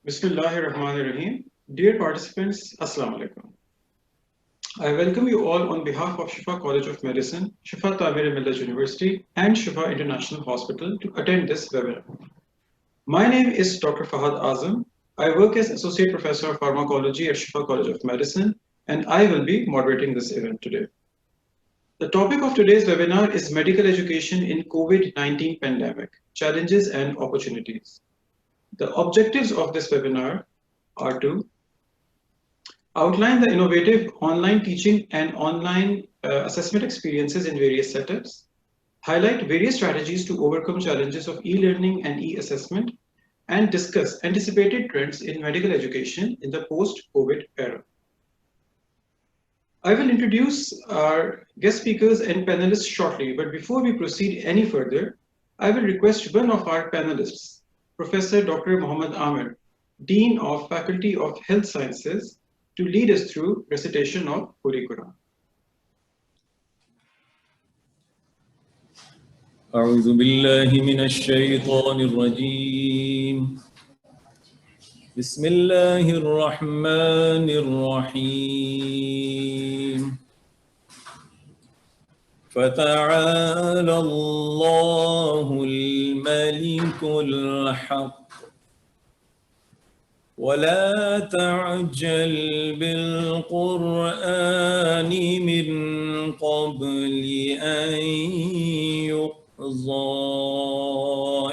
Bismillahirrahmanirrahim. Dear participants, Assalamu alaikum. I welcome you all on behalf of Shifa College of Medicine, Shifa University, and Shifa International Hospital to attend this webinar. My name is Dr. Fahad Azam. I work as Associate Professor of Pharmacology at Shifa College of Medicine, and I will be moderating this event today. The topic of today's webinar is medical education in COVID-19 pandemic, challenges and opportunities. The objectives of this webinar are to outline the innovative online teaching and online assessment experiences in various setups, highlight various strategies to overcome challenges of e-learning and e-assessment, and discuss anticipated trends in medical education in the post-COVID era. I will introduce our guest speakers and panelists shortly, but before we proceed any further, I will request one of our panelists, Professor Dr. Muhammad Amir, Dean of Faculty of Health Sciences, to lead us through recitation of Holy Quran. أعوذ بالله من الشيطان الرجيم بسم الله الرحمن الرحيم فتعالى الله الملك الحق ولا تعجل بالقرآن من قبل أن يقضى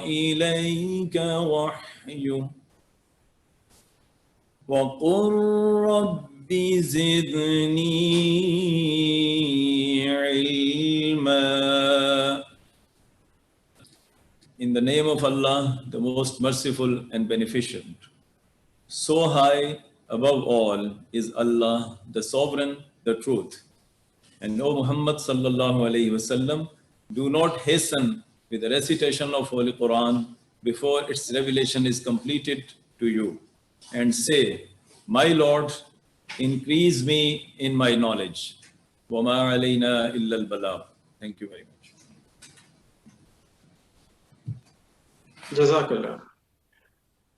إليك وحيه وقل رب زدني علما. In the name of Allah, the most merciful and beneficent. So high above all is Allah, the sovereign, the truth. And O Muhammad sallallahu alayhi wasallam, do not hasten with the recitation of Holy Quran before its revelation is completed to you. And say, my Lord, increase me in my knowledge. وَمَا عَلَيْنَا إِلَّا الْبَلَاغُ. Thank you very much. Jazakallah.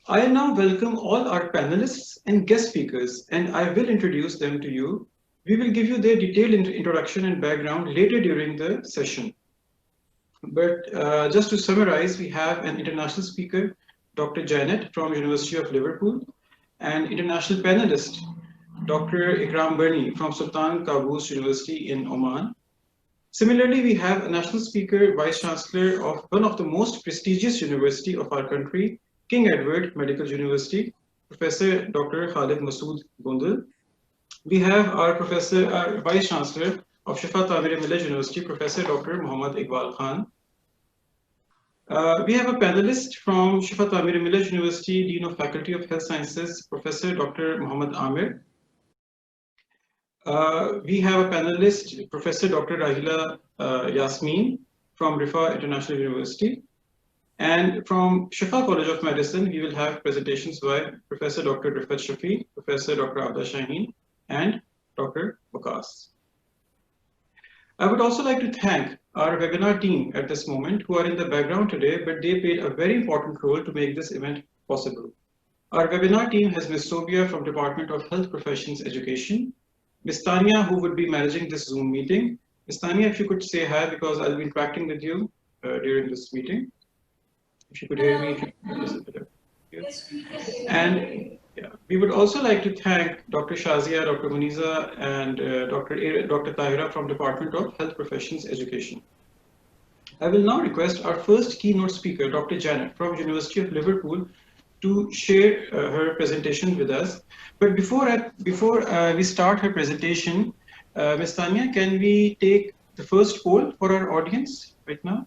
I now welcome all our panelists and guest speakers, and I will introduce them to you. We will give you their detailed introduction and background later during the session. But just to summarize, we have an international speaker, Dr. Janet from University of Liverpool, and international panelist, Dr. Ikram Burney from Sultan Qaboos University in Oman. Similarly, we have a national speaker, Vice Chancellor of one of the most prestigious university of our country, King Edward Medical University, Professor Dr. Khalid Masood Gondal. We have our Vice Chancellor of Shifa College University, Professor Dr. Muhammad Iqbal Khan. We have a panelist from Shifa College University, Dean of Faculty of Health Sciences, Professor Dr. Muhammad Amir. We have a panelist, Professor Dr. Rahila Yasmeen from Riphah International University. And from Shifa College of Medicine, we will have presentations by Professor Dr. Riphah Shafi, Professor Dr. Abda Shaheen, and Dr. Waqas. I would also like to thank our webinar team at this moment who are in the background today, but they played a very important role to make this event possible. Our webinar team has Ms. Sobia from Department of Health Professions Education, Ms. Tanya, who would be managing this Zoom meeting. Ms. Tanya, if you could say hi, because I'll be interacting with you during this meeting. If you could hear me, if you could listen to that. And yeah, we would also like to thank Dr. Shazia, Dr. Muniza, and Dr. Tahira from Department of Health Professions Education. I will now request our first keynote speaker, Dr. Janet from University of Liverpool, to share her presentation with us. But before we start her presentation, Ms. Tanya, can we take the first poll for our audience right now?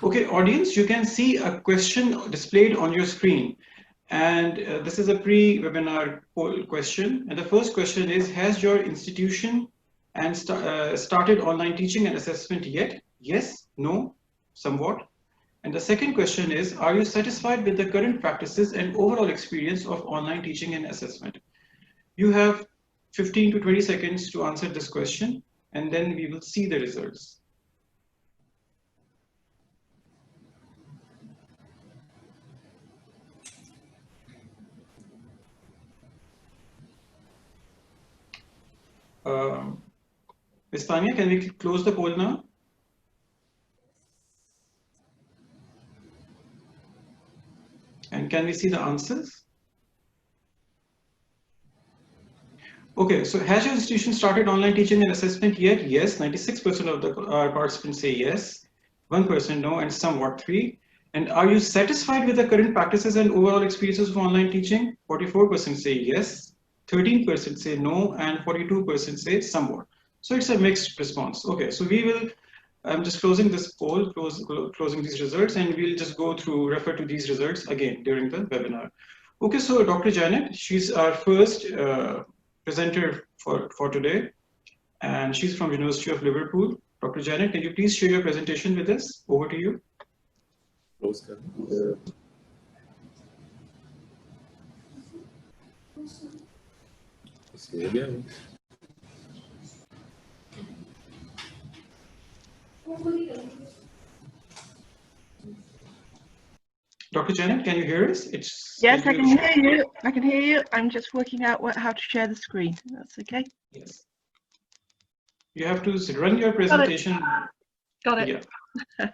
Okay, audience, you can see a question displayed on your screen. And this is a pre-webinar poll question. And the first question is, has your institution started online teaching and assessment yet? Yes, no, somewhat. And the second question is, are you satisfied with the current practices and overall experience of online teaching and assessment? You have 15 to 20 seconds to answer this question, and then we will see the results. Ms. Tanya, can we close the poll now? And can we see the answers? Okay, so has your institution started online teaching and assessment yet? Yes, 96% of the participants say yes, 1% no, and somewhat 3. And are you satisfied with the current practices and overall experiences of online teaching? 44% say yes, 13% say no, and 42% say somewhat. So it's a mixed response. Okay, so we will, I'm just closing this poll, closing these results, and we'll just go through, refer to these results again during the webinar. Okay, so Dr. Janet, she's our first presenter for today, and she's from University of Liverpool. Dr. Janet, can you please share your presentation with us? Over to you. Dr. Janet, can you hear us? Yes, I can hear you. I can hear you. I'm just working out how to share the screen. That's okay. Yes. You have to run your presentation. Got it. Yeah.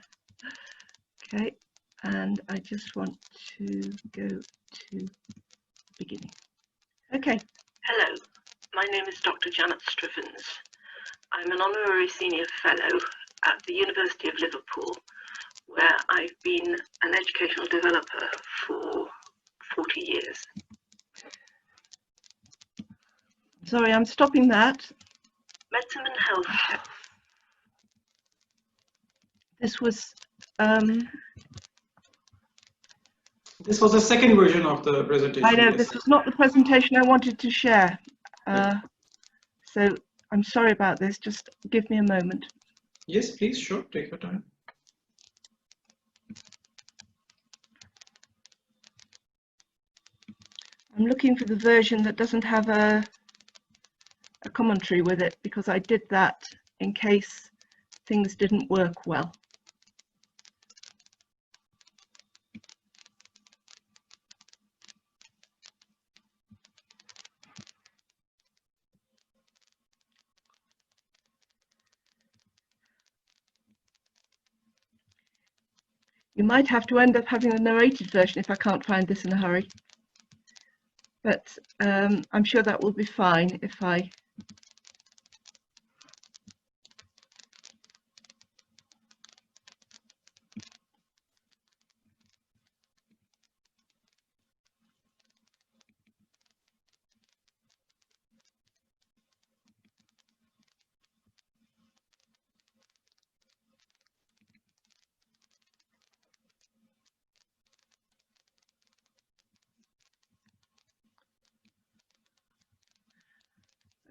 Okay, and I just want to go to beginning. Okay. Hello, my name is Dr. Janet Strivens. I'm an honorary senior fellow at the University of Liverpool, where I've been an educational developer for 40 years. Sorry, I'm stopping that. Medicine and health. This was the second version of the presentation. I know, yes. this was not the presentation I wanted to share. So I'm sorry about this. Just give me a moment. Yes, please, sure, take your time. I'm looking for the version that doesn't have a commentary with it, because I did that in case things didn't work well. You might have to end up having the narrated version if I can't find this in a hurry. But I'm sure that will be fine if I...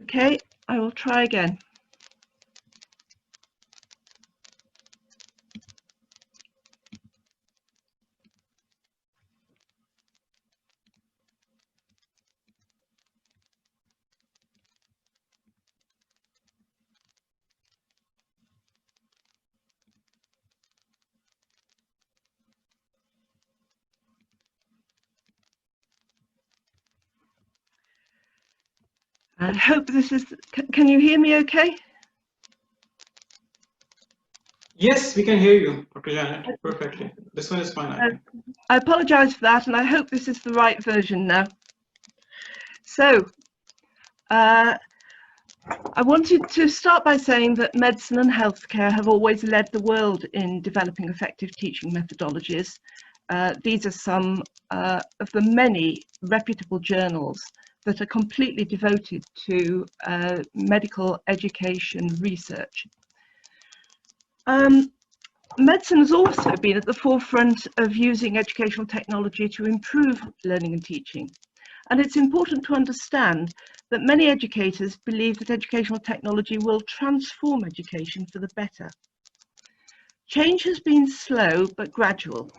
Okay, I will try again. I hope this is, can you hear me okay? Yes, we can hear you, Dr. Janet, perfectly. This one is fine. I apologize for that, and I hope this is the right version now. So, I wanted to start by saying that medicine and healthcare have always led the world in developing effective teaching methodologies. These are some of the many reputable journals that are completely devoted to medical education research. Medicine has also been at the forefront of using educational technology to improve learning and teaching. And it's important to understand that many educators believe that educational technology will transform education for the better. Change has been slow but gradual.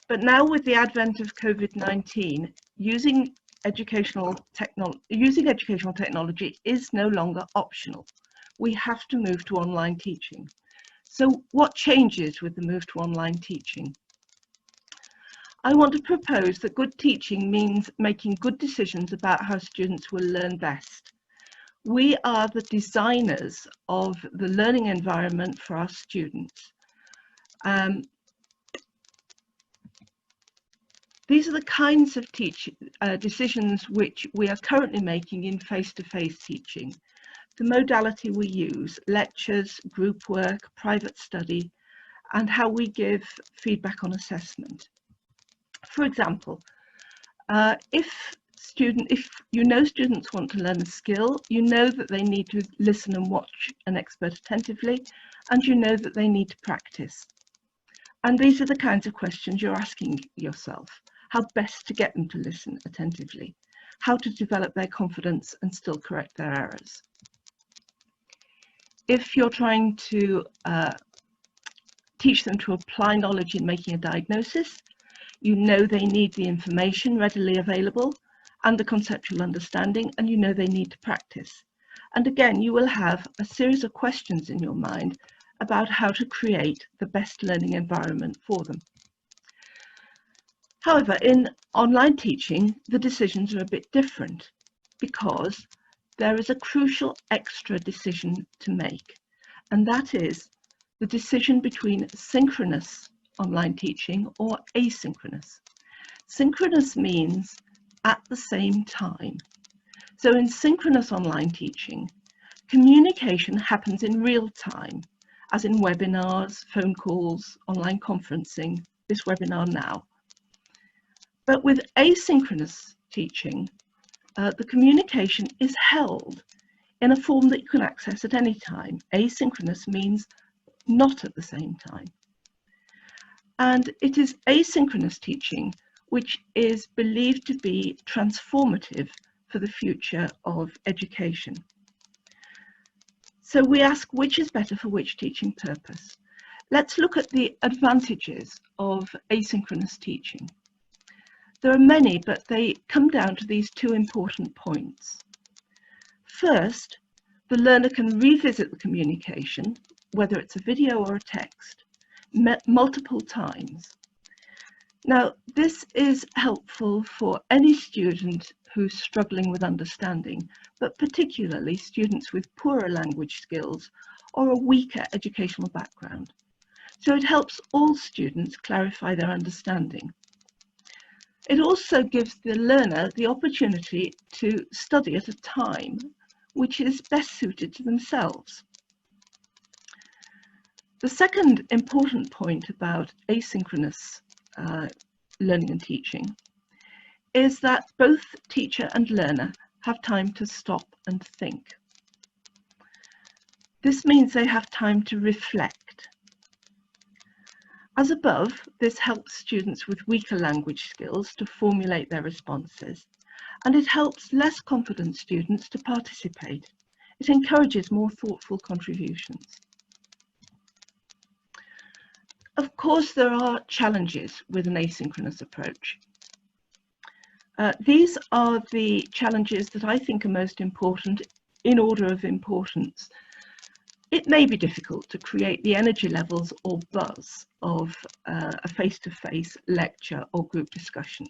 But now, with the advent of COVID-19, using using educational technology is no longer optional. We have to move to online teaching. So what changes with the move to online teaching? I want to propose that good teaching means making good decisions about how students will learn best. We are the designers of the learning environment for our students. These are the kinds of decisions which we are currently making in face-to-face teaching. The modality we use, lectures, group work, private study, and how we give feedback on assessment. For example, if you know students want to learn a skill, you know that they need to listen and watch an expert attentively, and you know that they need to practice. And these are the kinds of questions you're asking yourself. How best to get them to listen attentively, how to develop their confidence and still correct their errors. If you're trying to teach them to apply knowledge in making a diagnosis, you know they need the information readily available and the conceptual understanding, and you know they need to practice. And again, you will have a series of questions in your mind about how to create the best learning environment for them. However, in online teaching, the decisions are a bit different because there is a crucial extra decision to make, and that is the decision between synchronous online teaching or asynchronous. Synchronous means at the same time. So in synchronous online teaching, communication happens in real time, as in webinars, phone calls, online conferencing, this webinar now. But with asynchronous teaching, the communication is held in a form that you can access at any time. Asynchronous means not at the same time. And it is asynchronous teaching which is believed to be transformative for the future of education. So we ask, which is better for which teaching purpose? Let's look at the advantages of asynchronous teaching. There are many, but they come down to these two important points. First, the learner can revisit the communication, whether it's a video or a text, multiple times. Now, this is helpful for any student who's struggling with understanding, but particularly students with poorer language skills or a weaker educational background. So it helps all students clarify their understanding. It also gives the learner the opportunity to study at a time which is best suited to themselves. The second important point about asynchronous learning and teaching is that both teacher and learner have time to stop and think. This means they have time to reflect. As above, this helps students with weaker language skills to formulate their responses, and it helps less confident students to participate. It encourages more thoughtful contributions. Of course, there are challenges with an asynchronous approach. These are the challenges that I think are most important in order of importance. It may be difficult to create the energy levels or buzz of a face-to-face lecture or group discussion.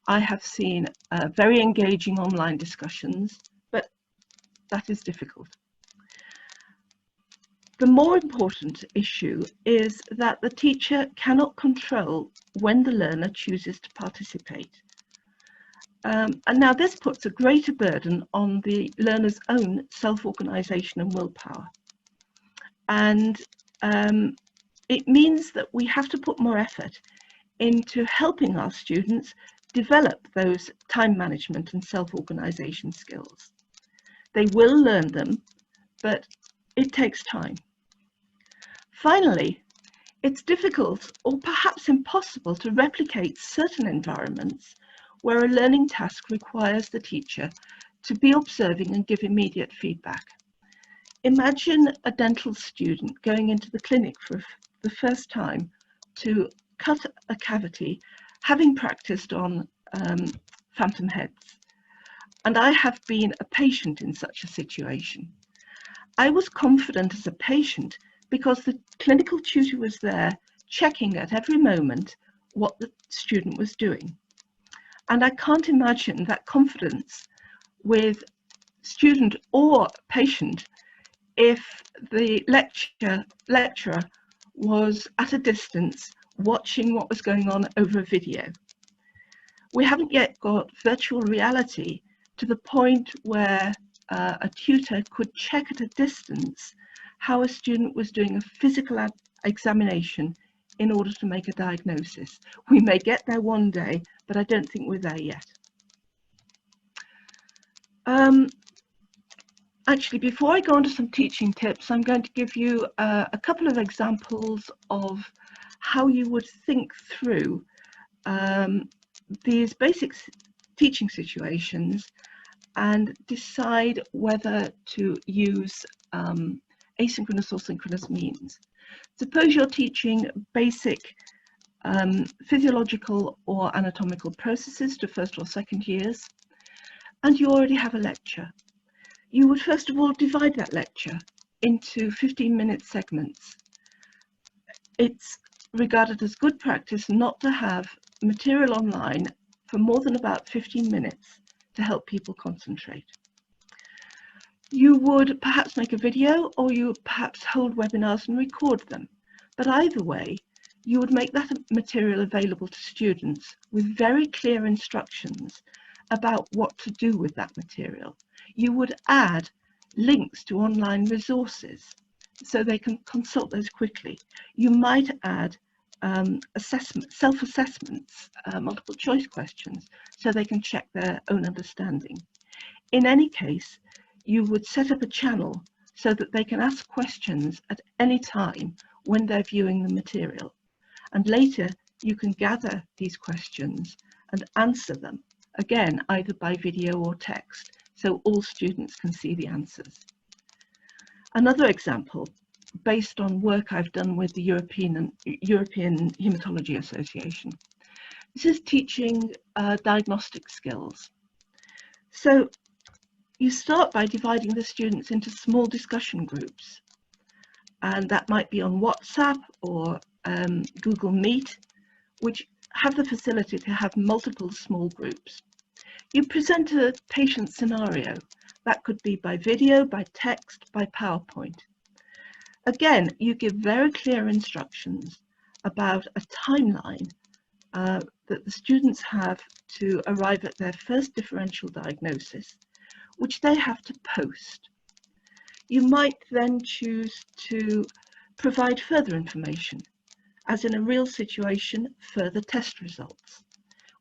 I have seen very engaging online discussions, but that is difficult. The more important issue is that the teacher cannot control when the learner chooses to participate. And now this puts a greater burden on the learner's own self-organisation and willpower. And it means that we have to put more effort into helping our students develop those time management and self-organisation skills. They will learn them, but it takes time. Finally, it's difficult or perhaps impossible to replicate certain environments where a learning task requires the teacher to be observing and give immediate feedback. Imagine a dental student going into the clinic for the first time to cut a cavity, having practiced on phantom heads. And I have been a patient in such a situation. I was confident as a patient because the clinical tutor was there checking at every moment what the student was doing. And I can't imagine that confidence with student or patient if the lecturer was at a distance watching what was going on over a video. We haven't yet got virtual reality to the point where a tutor could check at a distance how a student was doing a physical examination in order to make a diagnosis. We may get there one day, but I don't think we're there yet. Actually, before I go on to some teaching tips, I'm going to give you a couple of examples of how you would think through these basic teaching situations and decide whether to use asynchronous or synchronous means. Suppose you're teaching basic physiological or anatomical processes to first or second years, and you already have a lecture. You would first of all divide that lecture into 15-minute segments. It's regarded as good practice not to have material online for more than about 15 minutes to help people concentrate. You would perhaps make a video, or you would perhaps hold webinars and record them. But either way, you would make that material available to students with very clear instructions about what to do with that material. You would add links to online resources so they can consult those quickly. You might add self-assessments, multiple choice questions, so they can check their own understanding. In any case, you would set up a channel so that they can ask questions at any time when they're viewing the material. And later, you can gather these questions and answer them, again, either by video or text, so all students can see the answers. Another example, based on work I've done with the European Hematology Association. This is teaching diagnostic skills. So you start by dividing the students into small discussion groups, and that might be on WhatsApp or Google Meet, which have the facility to have multiple small groups. You present a patient scenario. That could be by video, by text, by PowerPoint. Again, you give very clear instructions about a timeline that the students have to arrive at their first differential diagnosis, which they have to post. You might then choose to provide further information, as in a real situation, further test results,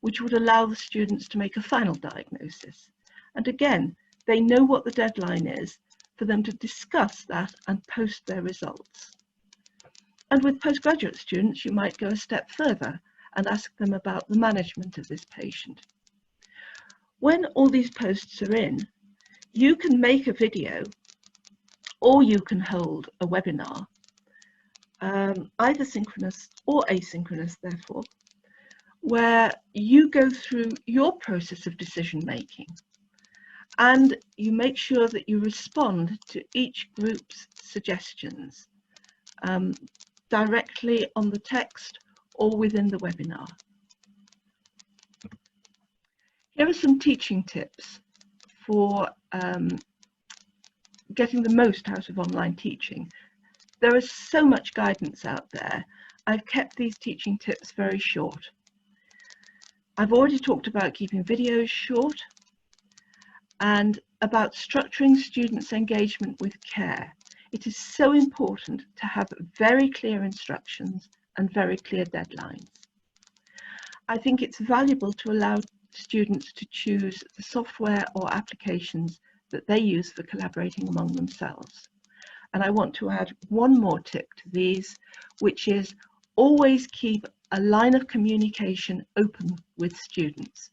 which would allow the students to make a final diagnosis. And again, they know what the deadline is for them to discuss that and post their results. And with postgraduate students, you might go a step further and ask them about the management of this patient. When all these posts are in, you can make a video or you can hold a webinar, either synchronous or asynchronous, therefore, where you go through your process of decision making and you make sure that you respond to each group's suggestions directly on the text or within the webinar. Here are some teaching tips for getting the most out of online teaching. There is so much guidance out there. I've kept these teaching tips very short. I've already talked about keeping videos short and about structuring students' engagement with care. It is so important to have very clear instructions and very clear deadlines. I think it's valuable to allow students to choose the software or applications that they use for collaborating among themselves. And I want to add one more tip to these, which is always keep a line of communication open with students.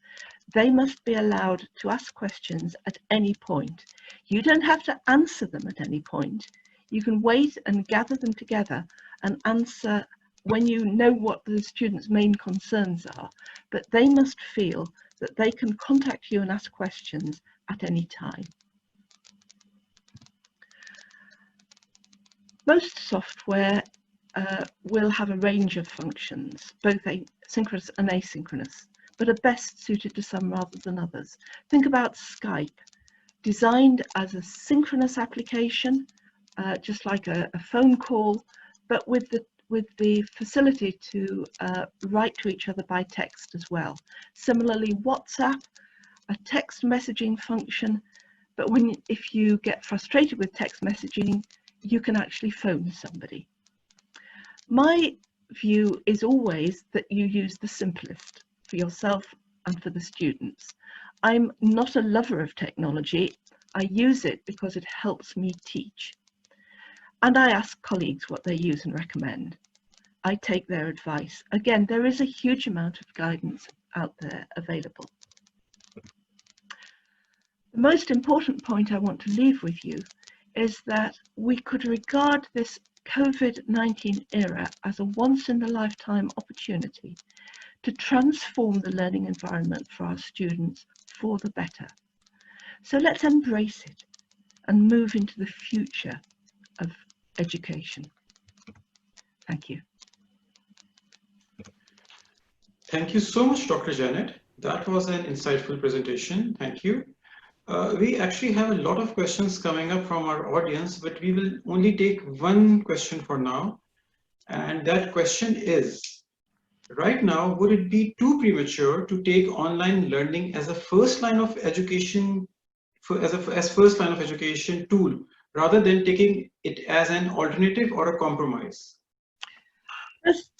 They must be allowed to ask questions at any point. You don't have to answer them at any point. You can wait and gather them together and answer when you know what the students' main concerns are, but they must feel that they can contact you and ask questions at any time. Most software will have a range of functions, both synchronous and asynchronous, but are best suited to some rather than others. Think about Skype, designed as a synchronous application, just like a phone call, but with the facility to write to each other by text as well. Similarly, WhatsApp, a text messaging function, but if you get frustrated with text messaging, you can actually phone somebody. My view is always that you use the simplest for yourself and for the students. I'm not a lover of technology. I use it because it helps me teach. And I ask colleagues what they use and recommend. I take their advice. Again, there is a huge amount of guidance out there available. The most important point I want to leave with you is that we could regard this COVID-19 era as a once-in-a-lifetime opportunity to transform the learning environment for our students for the better. So let's embrace it and move into the future of education. Thank you. Thank you so much, Dr. Janet. That was an insightful presentation. Thank you. We actually have a lot of questions coming up from our audience, but we will only take one question for now. And that question is, right now, would it be too premature to take online learning as a first line of education, as first line of education tool, rather than taking it as an alternative or a compromise?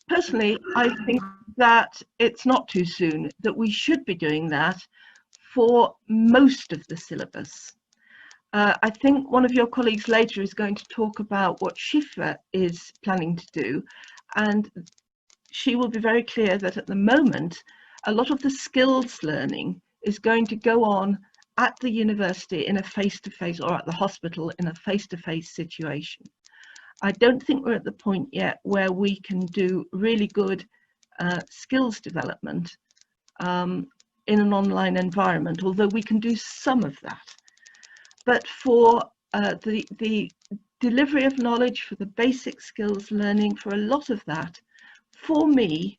Personally, I think that it's not too soon, that we should be doing that for most of the syllabus. I think one of your colleagues later is going to talk about what Shifa is planning to do, and she will be very clear that at the moment, a lot of the skills learning is going to go on at the university in a face-to-face, or at the hospital in a face-to-face situation. I don't think we're at the point yet where we can do really good skills development in an online environment, although we can do some of that. But for the delivery of knowledge, for the basic skills learning, for a lot of that, for me,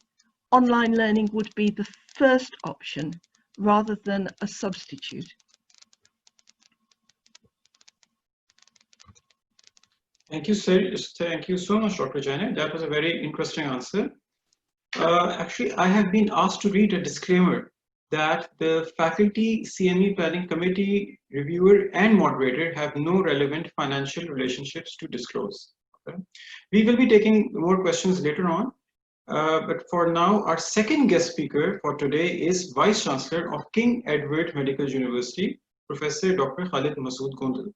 online learning would be the first option rather than a substitute. Thank you, sir. Thank you so much, Dr. Janet. That was a very interesting answer. Actually, I have been asked to read a disclaimer that the faculty CME planning committee reviewer and moderator have no relevant financial relationships to disclose. Okay? We will be taking more questions later on, but for now, our second guest speaker for today is Vice Chancellor of King Edward Medical University, Professor Dr. Khalid Masood Gondal.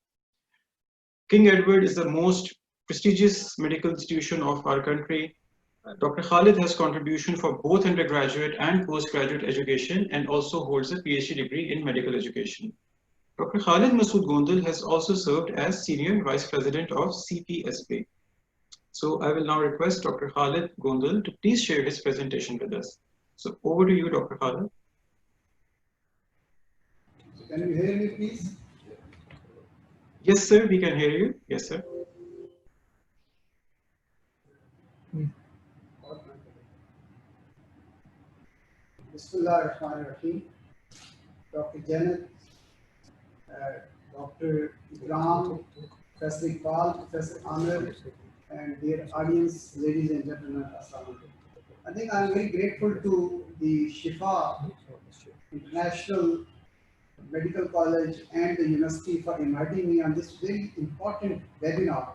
King Edward is the most prestigious medical institution of our country. Dr. Khalid has contribution for both undergraduate and postgraduate education and also holds a PhD degree in medical education. Dr. Khalid Masood Gondal has also served as Senior Vice President of CPSP. So I will now request Dr. Khalid Gondal to please share his presentation with us. So over to you, Dr. Khalid. Can you hear me, please? Yes, sir, we can hear you. Yes, sir. Bismillahirrahmanirrahim. Dr. Janet, Dr. Ikram, Professor Iqbal, Professor Amir, and dear audience, ladies and gentlemen, assalamu alaikum. I think I'm very grateful to the Shifa International Medical College and the university for inviting me on this very important webinar,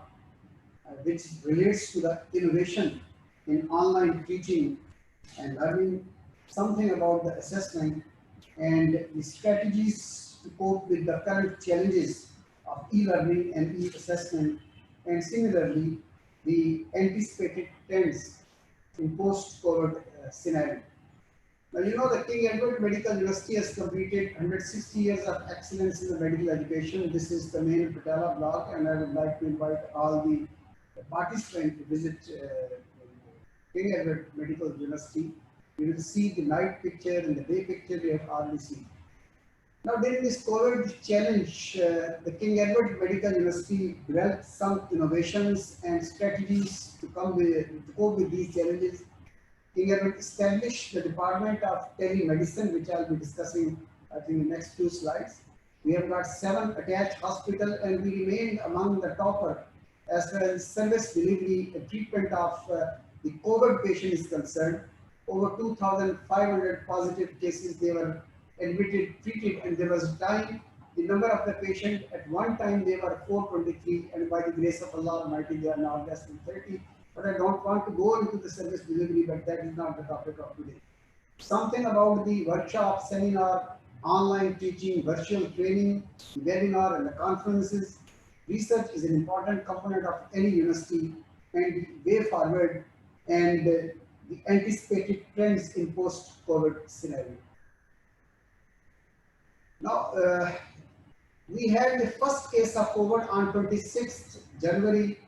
which relates to the innovation in online teaching and learning, something about the assessment and the strategies to cope with the current challenges of e-learning and e-assessment, and similarly the anticipated trends in post-COVID scenario. Now, you know, the King Edward Medical University has completed 160 years of excellence in the medical education. This is the main patella block, and I would like to invite all the participants to visit King Edward Medical University. You will see the night picture and the day picture we have already seen. Now, during this COVID challenge, the King Edward Medical University developed some innovations and strategies to cope with these challenges. King Edward established the Department of Telemedicine, which I'll be discussing, I think, in the next few slides. We have got 7 attached hospitals, and we remained among the topper as far as service delivery and treatment of the COVID patient is concerned. Over 2,500 positive cases they were admitted, treated, and there was time. The number of the patient at one time they were 423, and by the grace of Allah Almighty they are now less than 30. But I don't want to go into the service delivery, but that is not the topic of today. Something about the workshop, seminar, online teaching, virtual training, the webinar, and the conferences. Research is an important component of any university and the way forward and the anticipated trends in post-COVID scenario. Now, we had the first case of COVID on 26th January,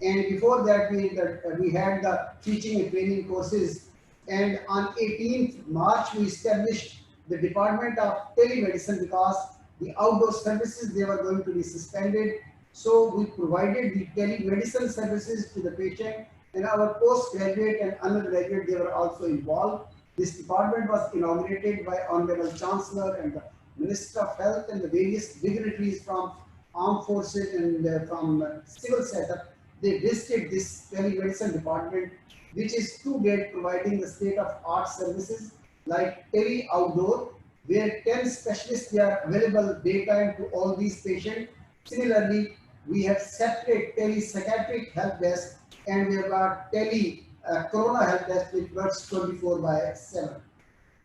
and before that we had the teaching and training courses, and on 18th March we established the Department of Telemedicine because the outdoor services they were going to be suspended. So we provided the telemedicine services to the patient, and our postgraduate and undergraduate they were also involved. This department was inaugurated by Honorable Chancellor and the Minister of Health and the various dignitaries from armed forces and from civil setup. They visited this telemedicine department, which is to date providing the state-of-art services like tele outdoor, where 10 specialists they are available daytime to all these patients. Similarly, we have separate tele-psychiatric help desk, and we have got corona help desk which works 24/7.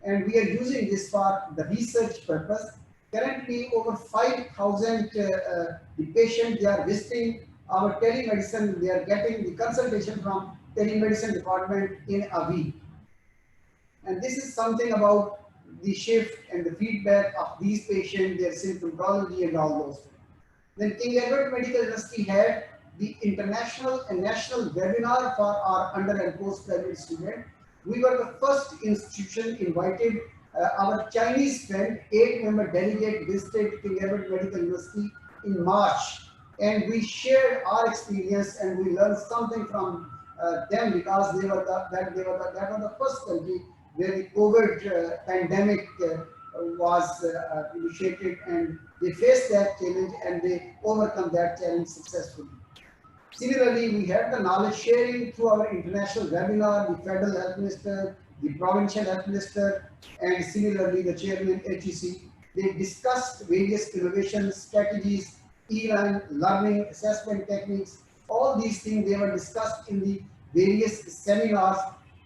And we are using this for the research purpose. Currently, over 5,000 the patients they are visiting our telemedicine. They are getting the consultation from telemedicine department in a week. And this is something about the shift and the feedback of these patients, their symptomatology and all those things. Then King Edward Medical University had the international and national webinar for our under and postgraduate students. We were the first institution invited. Our Chinese friend, 8-member delegate, visited King Edward Medical University in March, and we shared our experience and we learned something from them because they were the first country where the COVID pandemic was initiated, and they faced that challenge and they overcome that challenge successfully. Similarly, we had the knowledge sharing through our international webinar, the Federal Health Minister, the Provincial Health Minister, and similarly the Chairman HEC. They discussed various innovation strategies, learning, assessment techniques, all these things they were discussed in the various seminars.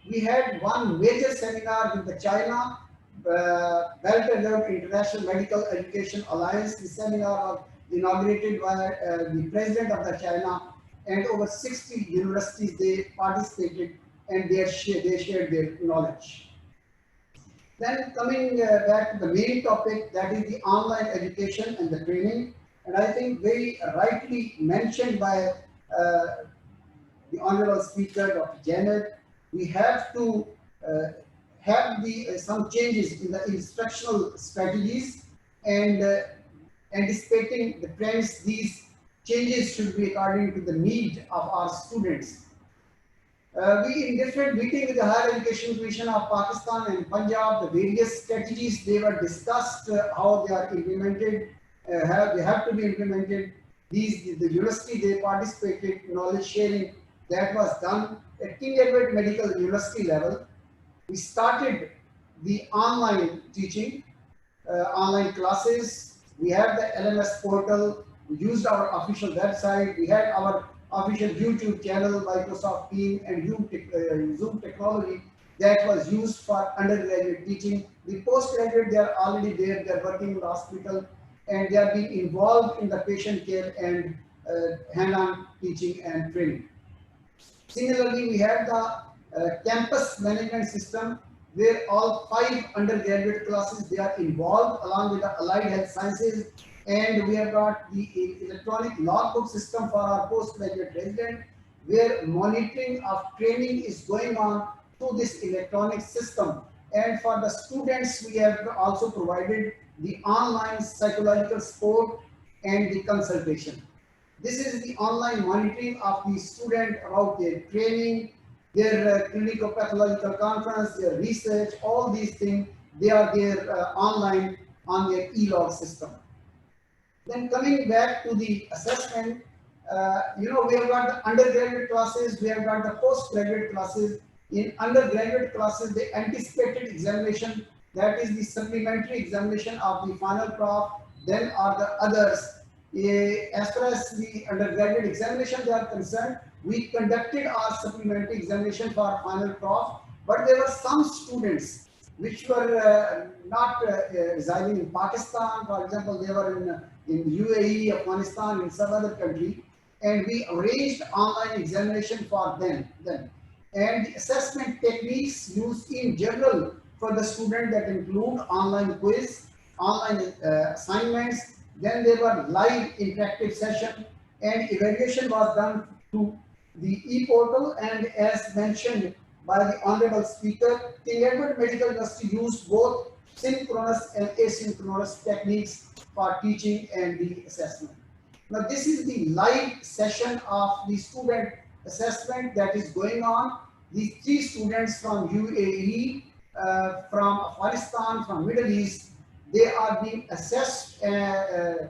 We had one major seminar with the China well-preserved International Medical Education Alliance. The seminar was inaugurated by the President of the China, and over 60 universities they participated and they shared their knowledge. Then coming back to the main topic, that is the online education and the training. And I think very rightly mentioned by the Honorable Speaker, Dr. Janet, we have to have some changes in the instructional strategies, and anticipating the trends. These changes should be according to the need of our students. We in different meeting with the Higher Education Commission of Pakistan and Punjab, the various strategies they were discussed, how they are implemented, they have to be implemented. The university they participated, knowledge sharing that was done at King Edward Medical University level. We started the online teaching, online classes. We have the LMS portal. We used our official website. We had our official YouTube channel, Microsoft Teams, and Zoom technology that was used for undergraduate teaching. The postgraduate, they are already there. They are working in the hospital, and they are being involved in the patient care and hand-on teaching and training. Similarly, we have the campus management system, where all 5 undergraduate classes they are involved along with the allied health sciences, and we have got the electronic logbook system for our postgraduate resident, where monitoring of training is going on through this electronic system. And for the students, we have also provided the online psychological support and the consultation. This is the online monitoring of the student about their training, their clinical pathological conference, their research, all these things, they are there online on their e-log system. Then coming back to the assessment, we have got the undergraduate classes, we have got the postgraduate classes. In undergraduate classes, the anticipated examination, that is the supplementary examination of the final prof, then are the others. As far as the undergraduate examination they are concerned, we conducted our supplementary examination for final prof, but there were some students which were not residing in Pakistan. For example, they were in UAE, Afghanistan, in some other country, and we arranged online examination for them. And the assessment techniques used in general for the student that include online quiz, online assignments, then there were live interactive session, and evaluation was done through the e-portal. And as mentioned by the honorable speaker, King Edward Medical University used both synchronous and asynchronous techniques for teaching and the assessment. Now this is the live session of the student assessment that is going on. These 3 students from UAE, from Afghanistan, from Middle East, they are being assessed in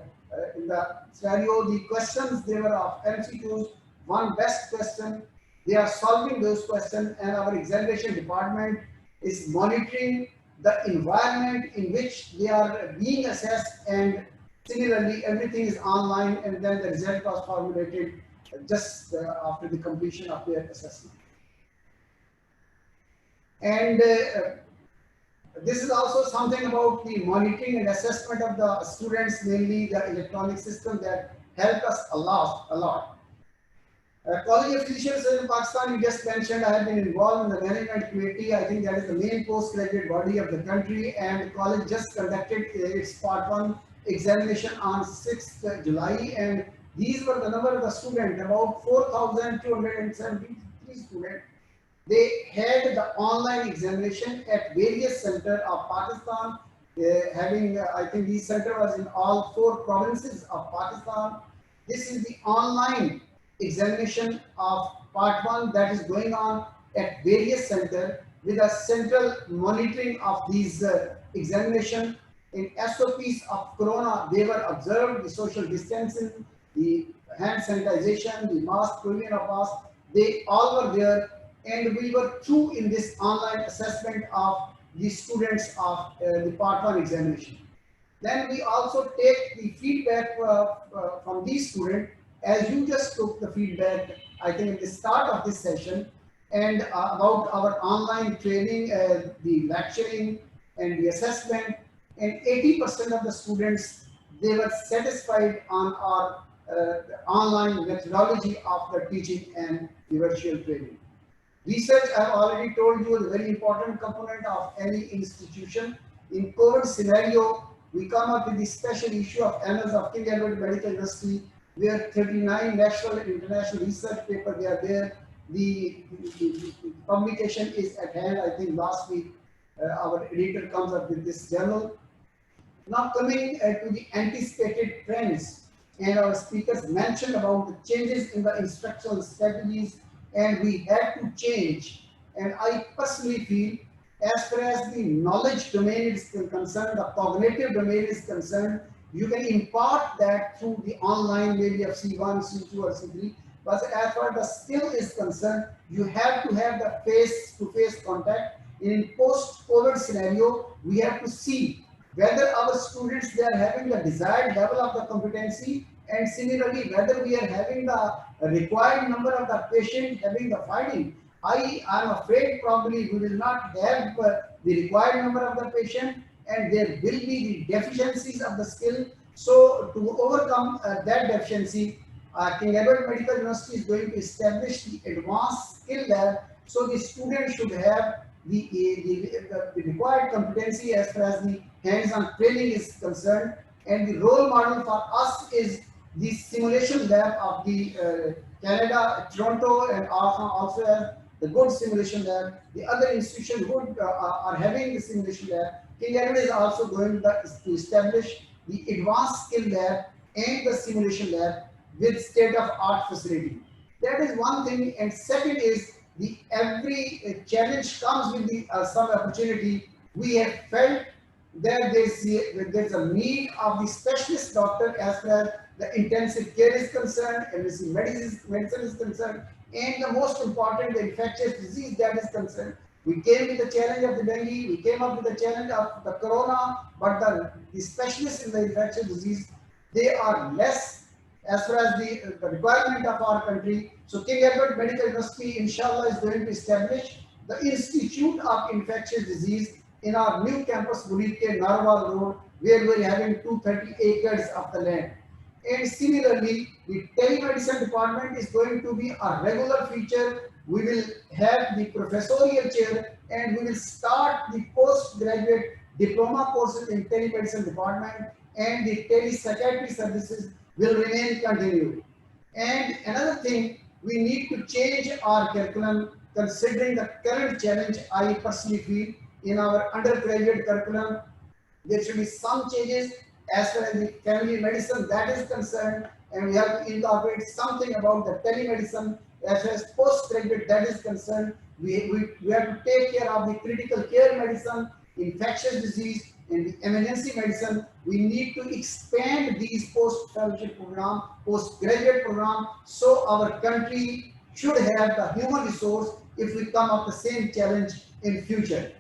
the scenario. The questions, they were of MCQs, one best question. They are solving those questions, and our examination department is monitoring the environment in which they are being assessed, and similarly everything is online, and then the result was formulated just after the completion of their assessment. And this is also something about the monitoring and assessment of the students, mainly the electronic system that helped us a lot. College of Physicians in Pakistan, you just mentioned, I have been involved in the management committee. I think that is the main postgraduate body of the country, and the college just conducted its part 1 examination on 6th July, and these were the number of the students, about 4,273 students. They had the online examination at various centers of Pakistan, I think these center was in all 4 provinces of Pakistan. This is the online examination of part 1 that is going on at various centers with a central monitoring of these examination. In SOPs of Corona, they were observed, the social distancing, the hand sanitization, the mask, provision of mask, they all were there, and we were through in this online assessment of the students of the part 1 examination. Then we also take the feedback from these students, as you just took the feedback, I think at the start of this session, and about our online training, the lecturing and the assessment, and 80% of the students, they were satisfied on our online methodology of the teaching and the virtual training. Research, I have already told you, is a very important component of any institution. In COVID scenario, we come up with the special issue of Annals of King Edward Medical University, where 39 national and international research papers they are there. The publication is at hand. I think last week our editor comes up with this journal. Now coming to the anticipated trends, and our speakers mentioned about the changes in the instructional strategies, and we had to change. And I personally feel, as far as the knowledge domain is concerned, the cognitive domain is concerned, you can impart that through the online, maybe of C1, C2 or C3. But as far as the skill is concerned, you have to have the face-to-face contact. In post-COVID scenario, we have to see whether our students, they are having the desired level of the competency, and similarly whether we are having the required number of the patient having the finding. I am afraid probably we will not have the required number of the patient, and there will be the deficiencies of the skill. So to overcome that deficiency, King Edward Medical University is going to establish the advanced skill lab, so the students should have the required competency as far as the hands-on training is concerned. And the role model for us is the simulation lab of the Canada, Toronto, and also the good simulation lab. The other institutions would, are having the simulation lab. King Edward is also going to establish the advanced skill lab and the simulation lab with state-of-art facility. That is one thing. And second is the every challenge comes with the some opportunity. We have felt that there's a need of the specialist doctor as far as the intensive care is concerned, emergency medicine is concerned, and the most important, the infectious disease that is concerned. We came with the challenge of the dengue, we came up with the challenge of the corona, but the specialists in the infectious disease, they are less as far as the requirement of our country. So King Edward Medical University, inshallah, is going to establish the Institute of Infectious Disease in our new campus, Bulike, Narwal Road, where we're having 230 acres of the land. And similarly, the telemedicine department is going to be a regular feature. We will have the professorial chair and we will start the postgraduate diploma courses in telemedicine department, and the telepsychiatry services will remain continued. And another thing, we need to change our curriculum considering the current challenge. I personally feel in our undergraduate curriculum, there should be some changes as far as the family medicine that is concerned, and we have to incorporate something about the telemedicine as far as postgraduate that is concerned. We have to take care of the critical care medicine, infectious disease, and the emergency medicine. We need to expand these post-fellowship program, postgraduate program, so our country should have the human resource if we come up the same challenge in future.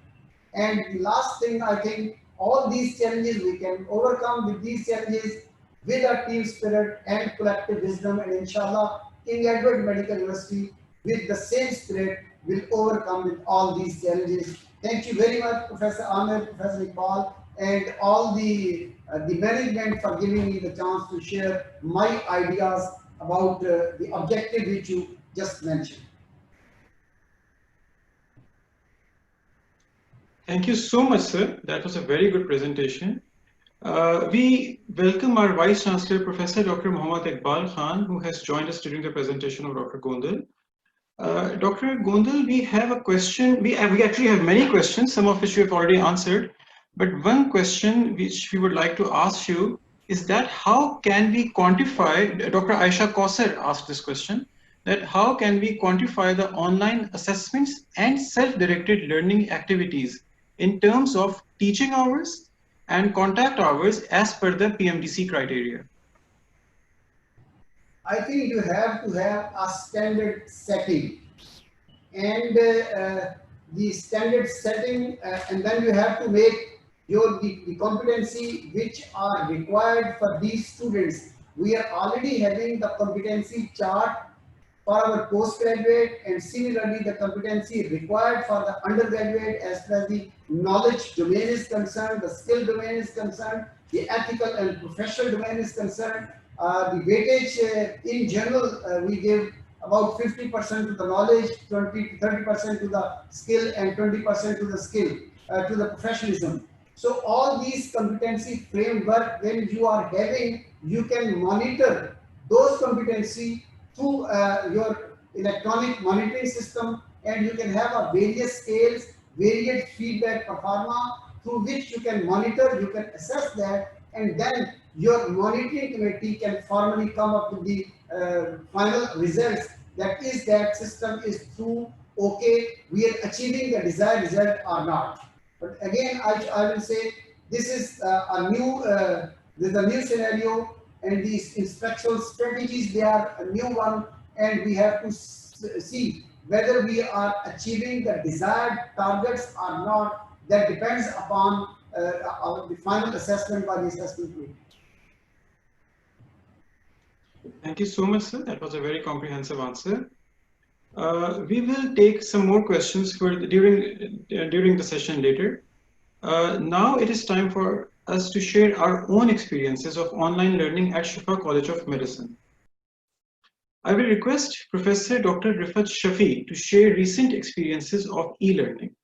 And the last thing, I think all these challenges we can overcome with these challenges with our team spirit and collective wisdom, and inshallah King Edward Medical University with the same spirit will overcome with all these challenges. Thank you very much, Professor Amir, Professor Iqbal, and all the management for giving me the chance to share my ideas about the objective which you just mentioned. Thank you so much, sir. That was a very good presentation. We welcome our Vice Chancellor, Professor Dr. Muhammad Iqbal Khan, who has joined us during the presentation of Dr. Gondal. Dr. Gondal, we have a question. We actually have many questions, some of which you have already answered. But one question which we would like to ask you is that how can we quantify, Dr. Aisha Kausar asked this question, that how can we quantify the online assessments and self-directed learning activities in terms of teaching hours and contact hours as per the PMDC criteria? I think you have to have a standard setting, and the standard setting, and then you have to make the competency which are required for these students. We are already having the competency chart for our postgraduate, and similarly the competency required for the undergraduate as far as the knowledge domain is concerned, the skill domain is concerned, the ethical and professional domain is concerned. The weightage in general, we give about 50% to the knowledge, 20 to 30% to the skill, and 20% to the skill, to the professionalism. So all these competency framework, when you are having, you can monitor those competency through your electronic monitoring system, and you can have a various scales, various feedback performa through which you can monitor, you can assess that, and then your monitoring committee can formally come up with the final results. That is, that system is through, okay, we are achieving the desired result or not. But again, I will say this is a new scenario, and these instructional strategies, they are a new one, and we have to see whether we are achieving the desired targets or not. That depends upon the final assessment by the assessment committee. Thank you so much, sir. That was a very comprehensive answer. We will take some more questions during the session later. Now it is time for us to share our own experiences of online learning at Shifa College of Medicine. I will request Professor Dr. Riphah Shafi to share recent experiences of e-learning.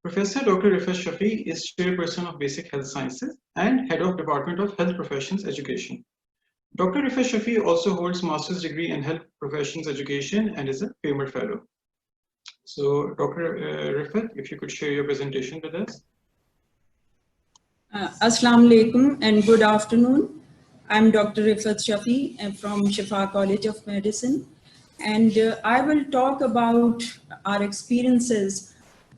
Professor Dr. Riphah Shafi is Chairperson of Basic Health Sciences and Head of Department of Health Professions Education. Dr. Riphah Shafi also holds Master's degree in Health Professions Education and is a Famer Fellow. So Dr. Riphah, if you could share your presentation with us. Assalamu alaikum and good afternoon. I'm Dr. Riphah Shafi from Shifa College of Medicine, and I will talk about our experiences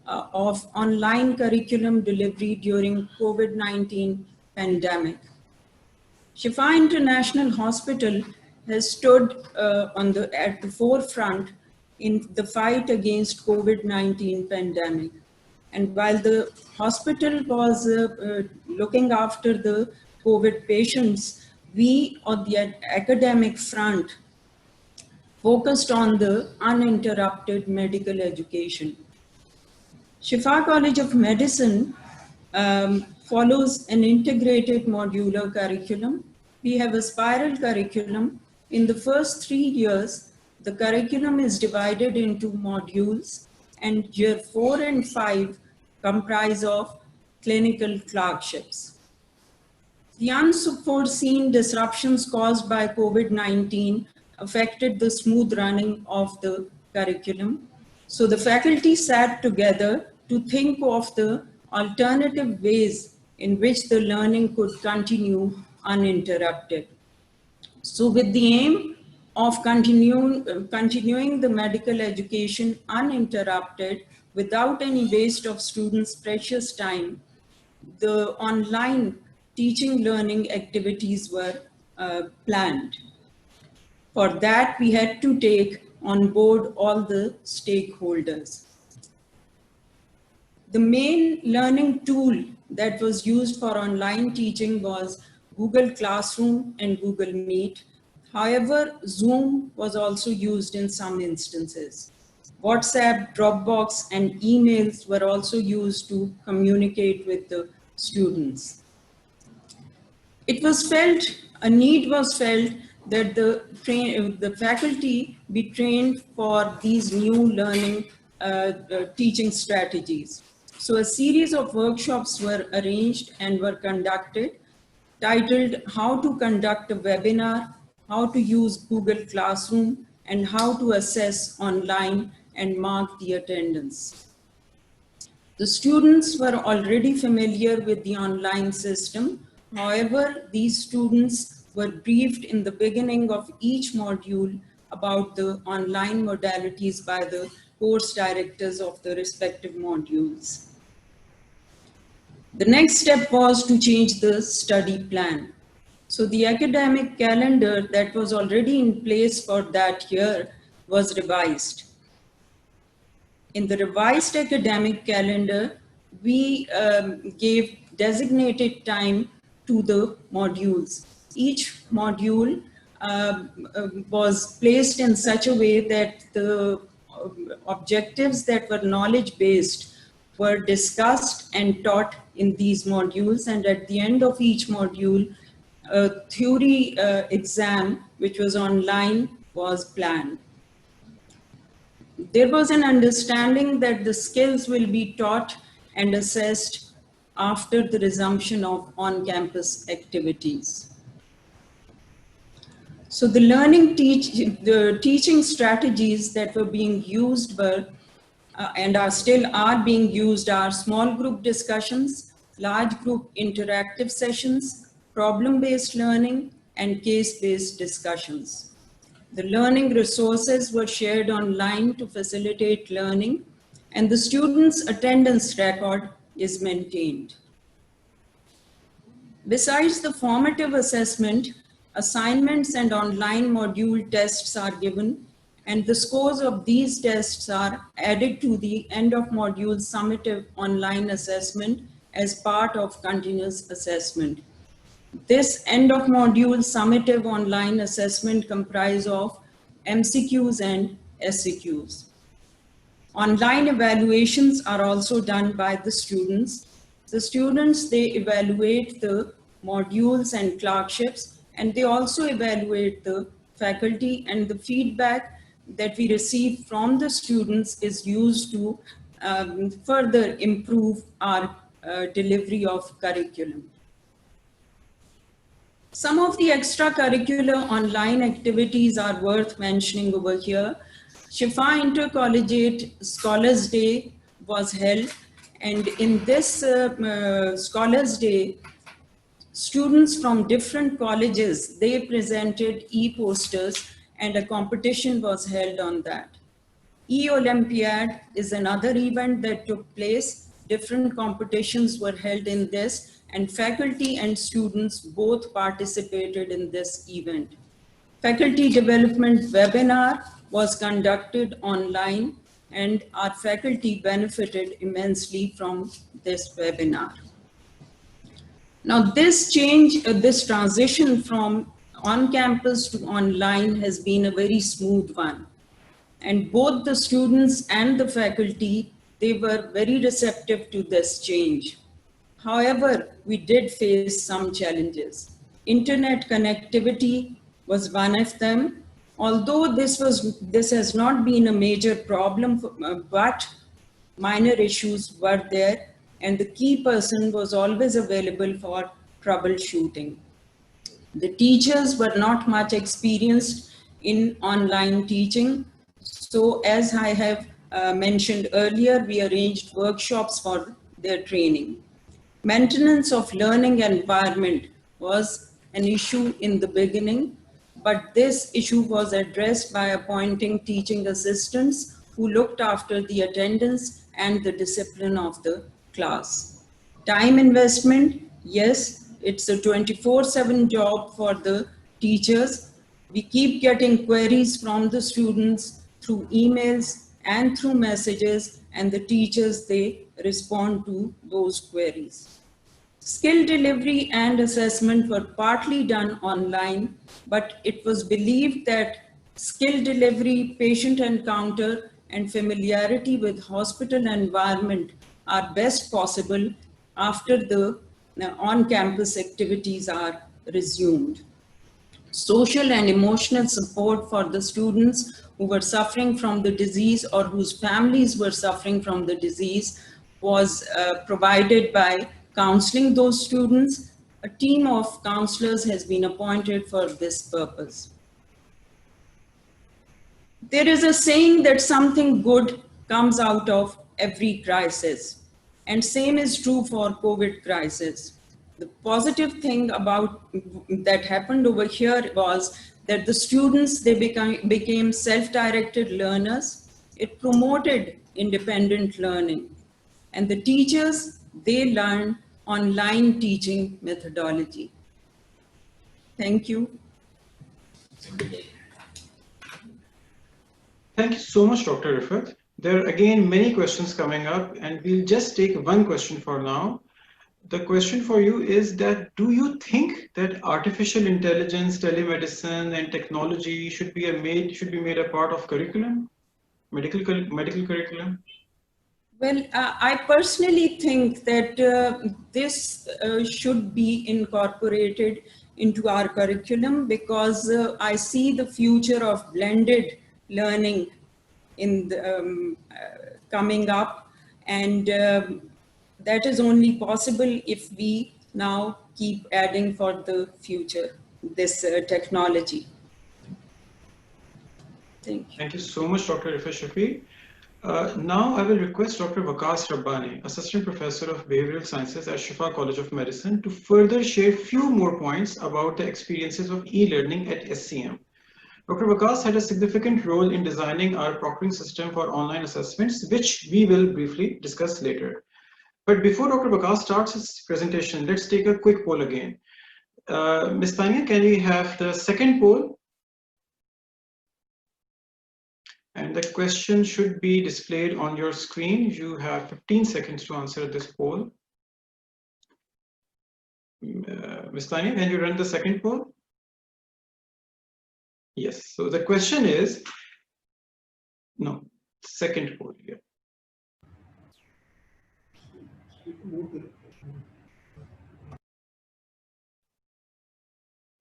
of online curriculum delivery during COVID-19 pandemic. Shifa International Hospital has stood at the forefront in the fight against COVID-19 pandemic. And while the hospital was looking after the COVID patients, we on the academic front focused on the uninterrupted medical education. Shifa College of Medicine follows an integrated modular curriculum. We have a spiral curriculum. In the first 3 years, the curriculum is divided into modules, and year 4 and 5 comprise of clinical clerkships. The unforeseen disruptions caused by COVID-19 affected the smooth running of the curriculum. So the faculty sat together to think of the alternative ways in which the learning could continue uninterrupted. So with the aim of continuing the medical education uninterrupted without any waste of students' precious time, the online teaching learning activities were planned. For that, we had to take on board all the stakeholders. The main learning tool that was used for online teaching was Google Classroom and Google Meet. However, Zoom was also used in some instances. WhatsApp, Dropbox, and emails were also used to communicate with the students. It was felt, a need was felt that the faculty be trained for these new learning teaching strategies. So a series of workshops were arranged and were conducted, titled How to Conduct a Webinar, How to Use Google Classroom, and How to Assess Online and Mark the Attendance. The students were already familiar with the online system. However, these students were briefed in the beginning of each module about the online modalities by the course directors of the respective modules. The next step was to change the study plan. So the academic calendar that was already in place for that year was revised. In the revised academic calendar, we gave designated time to the modules. Each module was placed in such a way that the objectives that were knowledge-based were discussed and taught in these modules, and at the end of each module, a theory exam, which was online, was planned. There was an understanding that the skills will be taught and assessed after the resumption of on-campus activities. So the the teaching strategies that were being used were and are being used are small group discussions, large group interactive sessions, problem-based learning, and case-based discussions. The learning resources were shared online to facilitate learning, and the students' attendance record is maintained. Besides the formative assessment, assignments and online module tests are given, and the scores of these tests are added to the end of module summative online assessment as part of continuous assessment. This end of module summative online assessment comprises of MCQs and SCQs. Online evaluations are also done by the students. The students, they evaluate the modules and clerkships, and they also evaluate the faculty, and the feedback that we receive from the students is used to further improve our delivery of curriculum. Some of the extracurricular online activities are worth mentioning over here. Shifa Intercollegiate Scholars Day was held, and in this Scholars Day, students from different colleges, they presented e-posters and a competition was held on that. E-Olympiad is another event that took place. Different competitions were held in this, and faculty and students both participated in this event. Faculty development webinar was conducted online, and our faculty benefited immensely from this webinar. Now this change, this transition from on-campus to online has been a very smooth one. And both the students and the faculty, they were very receptive to this change. However, we did face some challenges. Internet connectivity was one of them. Although this has not been a major problem, but minor issues were there, and the key person was always available for troubleshooting. The teachers were not much experienced in online teaching. So as I have mentioned earlier, we arranged workshops for their training. Maintenance of learning environment was an issue in the beginning, but this issue was addressed by appointing teaching assistants who looked after the attendance and the discipline of the class. Time investment, yes, it's a 24/7 job for the teachers. We keep getting queries from the students through emails and through messages, and the teachers, they respond to those queries. Skill delivery and assessment were partly done online, but it was believed that skill delivery, patient encounter, and familiarity with hospital environment are best possible after the on-campus activities are resumed. Social and emotional support for the students who were suffering from the disease or whose families were suffering from the disease was provided by counseling those students. A team of counselors has been appointed for this purpose. There is a saying that something good comes out of every crisis, and same is true for COVID crisis. The positive thing about that happened over here was that the students, they became self-directed learners. It promoted independent learning, and the teachers, they learned online teaching methodology. Thank you. Thank you so much, Dr. Riphah. There are again many questions coming up, and we'll just take one question for now. The question for you is that, do you think that artificial intelligence, telemedicine, and technology should be made a part of curriculum, medical curriculum? Well, I personally think that this should be incorporated into our curriculum, because I see the future of blended learning in the, coming up, and that is only possible if we now keep adding for the future this technology. Thank you. Thank you so much, Dr. Riphah Shafi. Now I will request Dr. Waqas Rabbani, Assistant Professor of Behavioral Sciences at Shifa College of Medicine, to further share a few more points about the experiences of e-learning at SCM. Dr. Waqas had a significant role in designing our proctoring system for online assessments, which we will briefly discuss later. But before Dr. Waqas starts his presentation, let's take a quick poll again. Ms. Tanya, can we have the second poll? And the question should be displayed on your screen. You have 15 seconds to answer this poll. Ms. Tanya, can you run the second poll? Yes, so the question is, no, second poll here.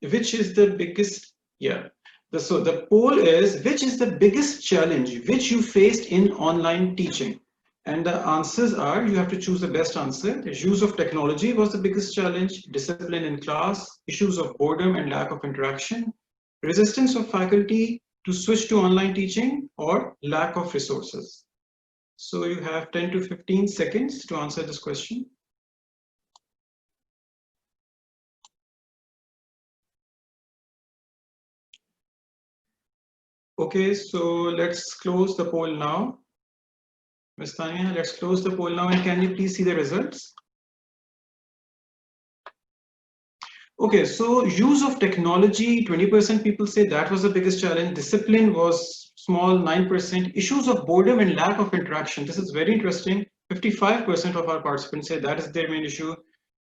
Which is the biggest, so the poll is, which is the biggest challenge which you faced in online teaching? And the answers are, you have to choose the best answer. The use of technology was the biggest challenge, discipline in class, issues of boredom and lack of interaction, resistance of faculty to switch to online teaching or lack of resources? So you have 10 to 15 seconds to answer this question. Okay, so let's close the poll now. Ms. Tanya, let's close the poll now, and can you please see the results? Okay, so use of technology, 20% people say that was the biggest challenge. Discipline was small, 9%. Issues of boredom and lack of interaction. This is very interesting. 55% of our participants say that is their main issue.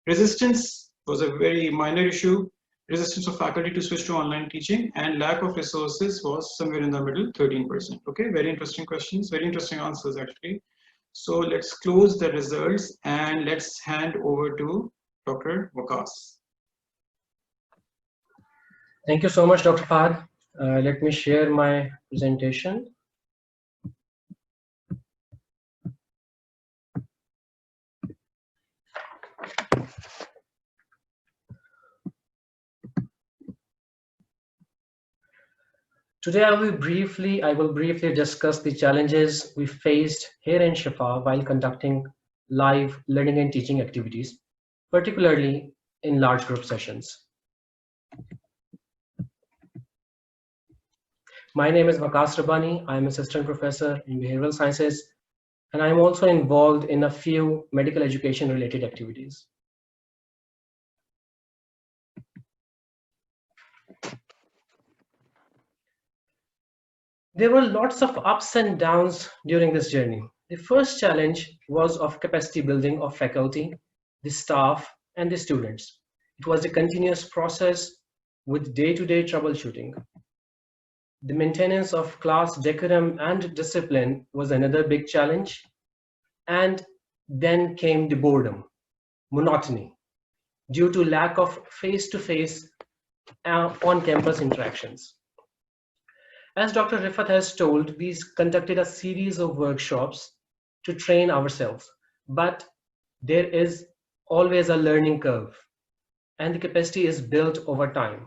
Resistance was a very minor issue. Resistance of faculty to switch to online teaching, and lack of resources was somewhere in the middle, 13%. Okay, very interesting questions, very interesting answers actually. So let's close the results and let's hand over to Dr. Waqas. Thank you so much, Dr. Fahad. Let me share my presentation. Today, I will briefly discuss the challenges we faced here in Shifa while conducting live learning and teaching activities, particularly in large group sessions. My name is Waqas Rabbani. I am assistant professor in behavioral sciences, and I am also involved in a few medical education related activities. There were lots of ups and downs during this journey. The first challenge was of capacity building of faculty, the staff, and the students. It was a continuous process with day-to-day troubleshooting. The maintenance of class decorum and discipline was another big challenge. And then came the boredom, monotony, due to lack of face-to-face on-campus interactions. As Dr. Riphah has told, we conducted a series of workshops to train ourselves, but there is always a learning curve, and the capacity is built over time.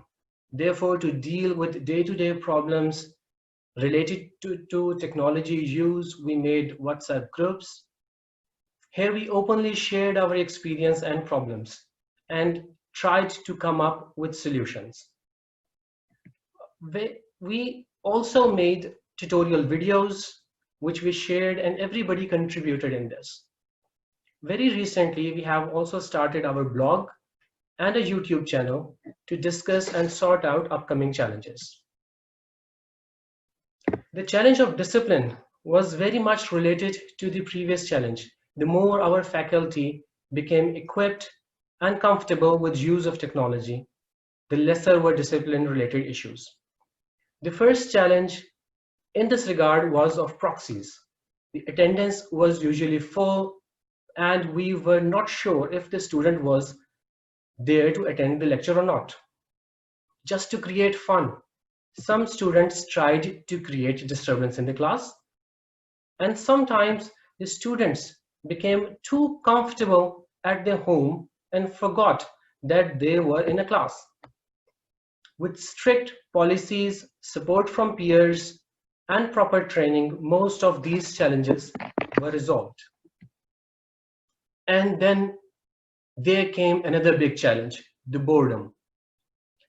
Therefore, to deal with day-to-day problems related to technology use, we made WhatsApp groups. Here we openly shared our experience and problems and tried to come up with solutions. We also made tutorial videos, which we shared, and everybody contributed in this. Very recently, we have also started our blog and a YouTube channel to discuss and sort out upcoming challenges. The challenge of discipline was very much related to the previous challenge. The more our faculty became equipped and comfortable with use of technology, the lesser were discipline-related issues. The first challenge in this regard was of proxies. The attendance was usually full, and we were not sure if the student was there to attend the lecture or not. Just to create fun, some students tried to create disturbance in the class, and sometimes the students became too comfortable at their home and forgot that they were in a class. With strict policies, support from peers, and proper training, most of these challenges were resolved. And then there came another big challenge, the boredom.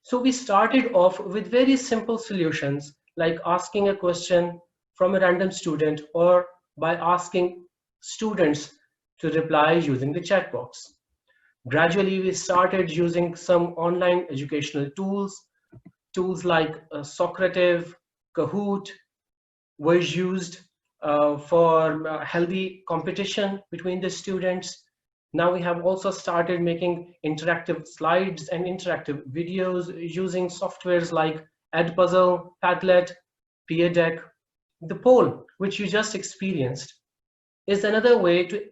So we started off with very simple solutions, like asking a question from a random student or by asking students to reply using the chat box. Gradually, we started using some online educational tools like Socrative, Kahoot were used for healthy competition between the students. Now we have also started making interactive slides and interactive videos using softwares like Edpuzzle, Padlet, Peer Deck. The poll, which you just experienced, is another way to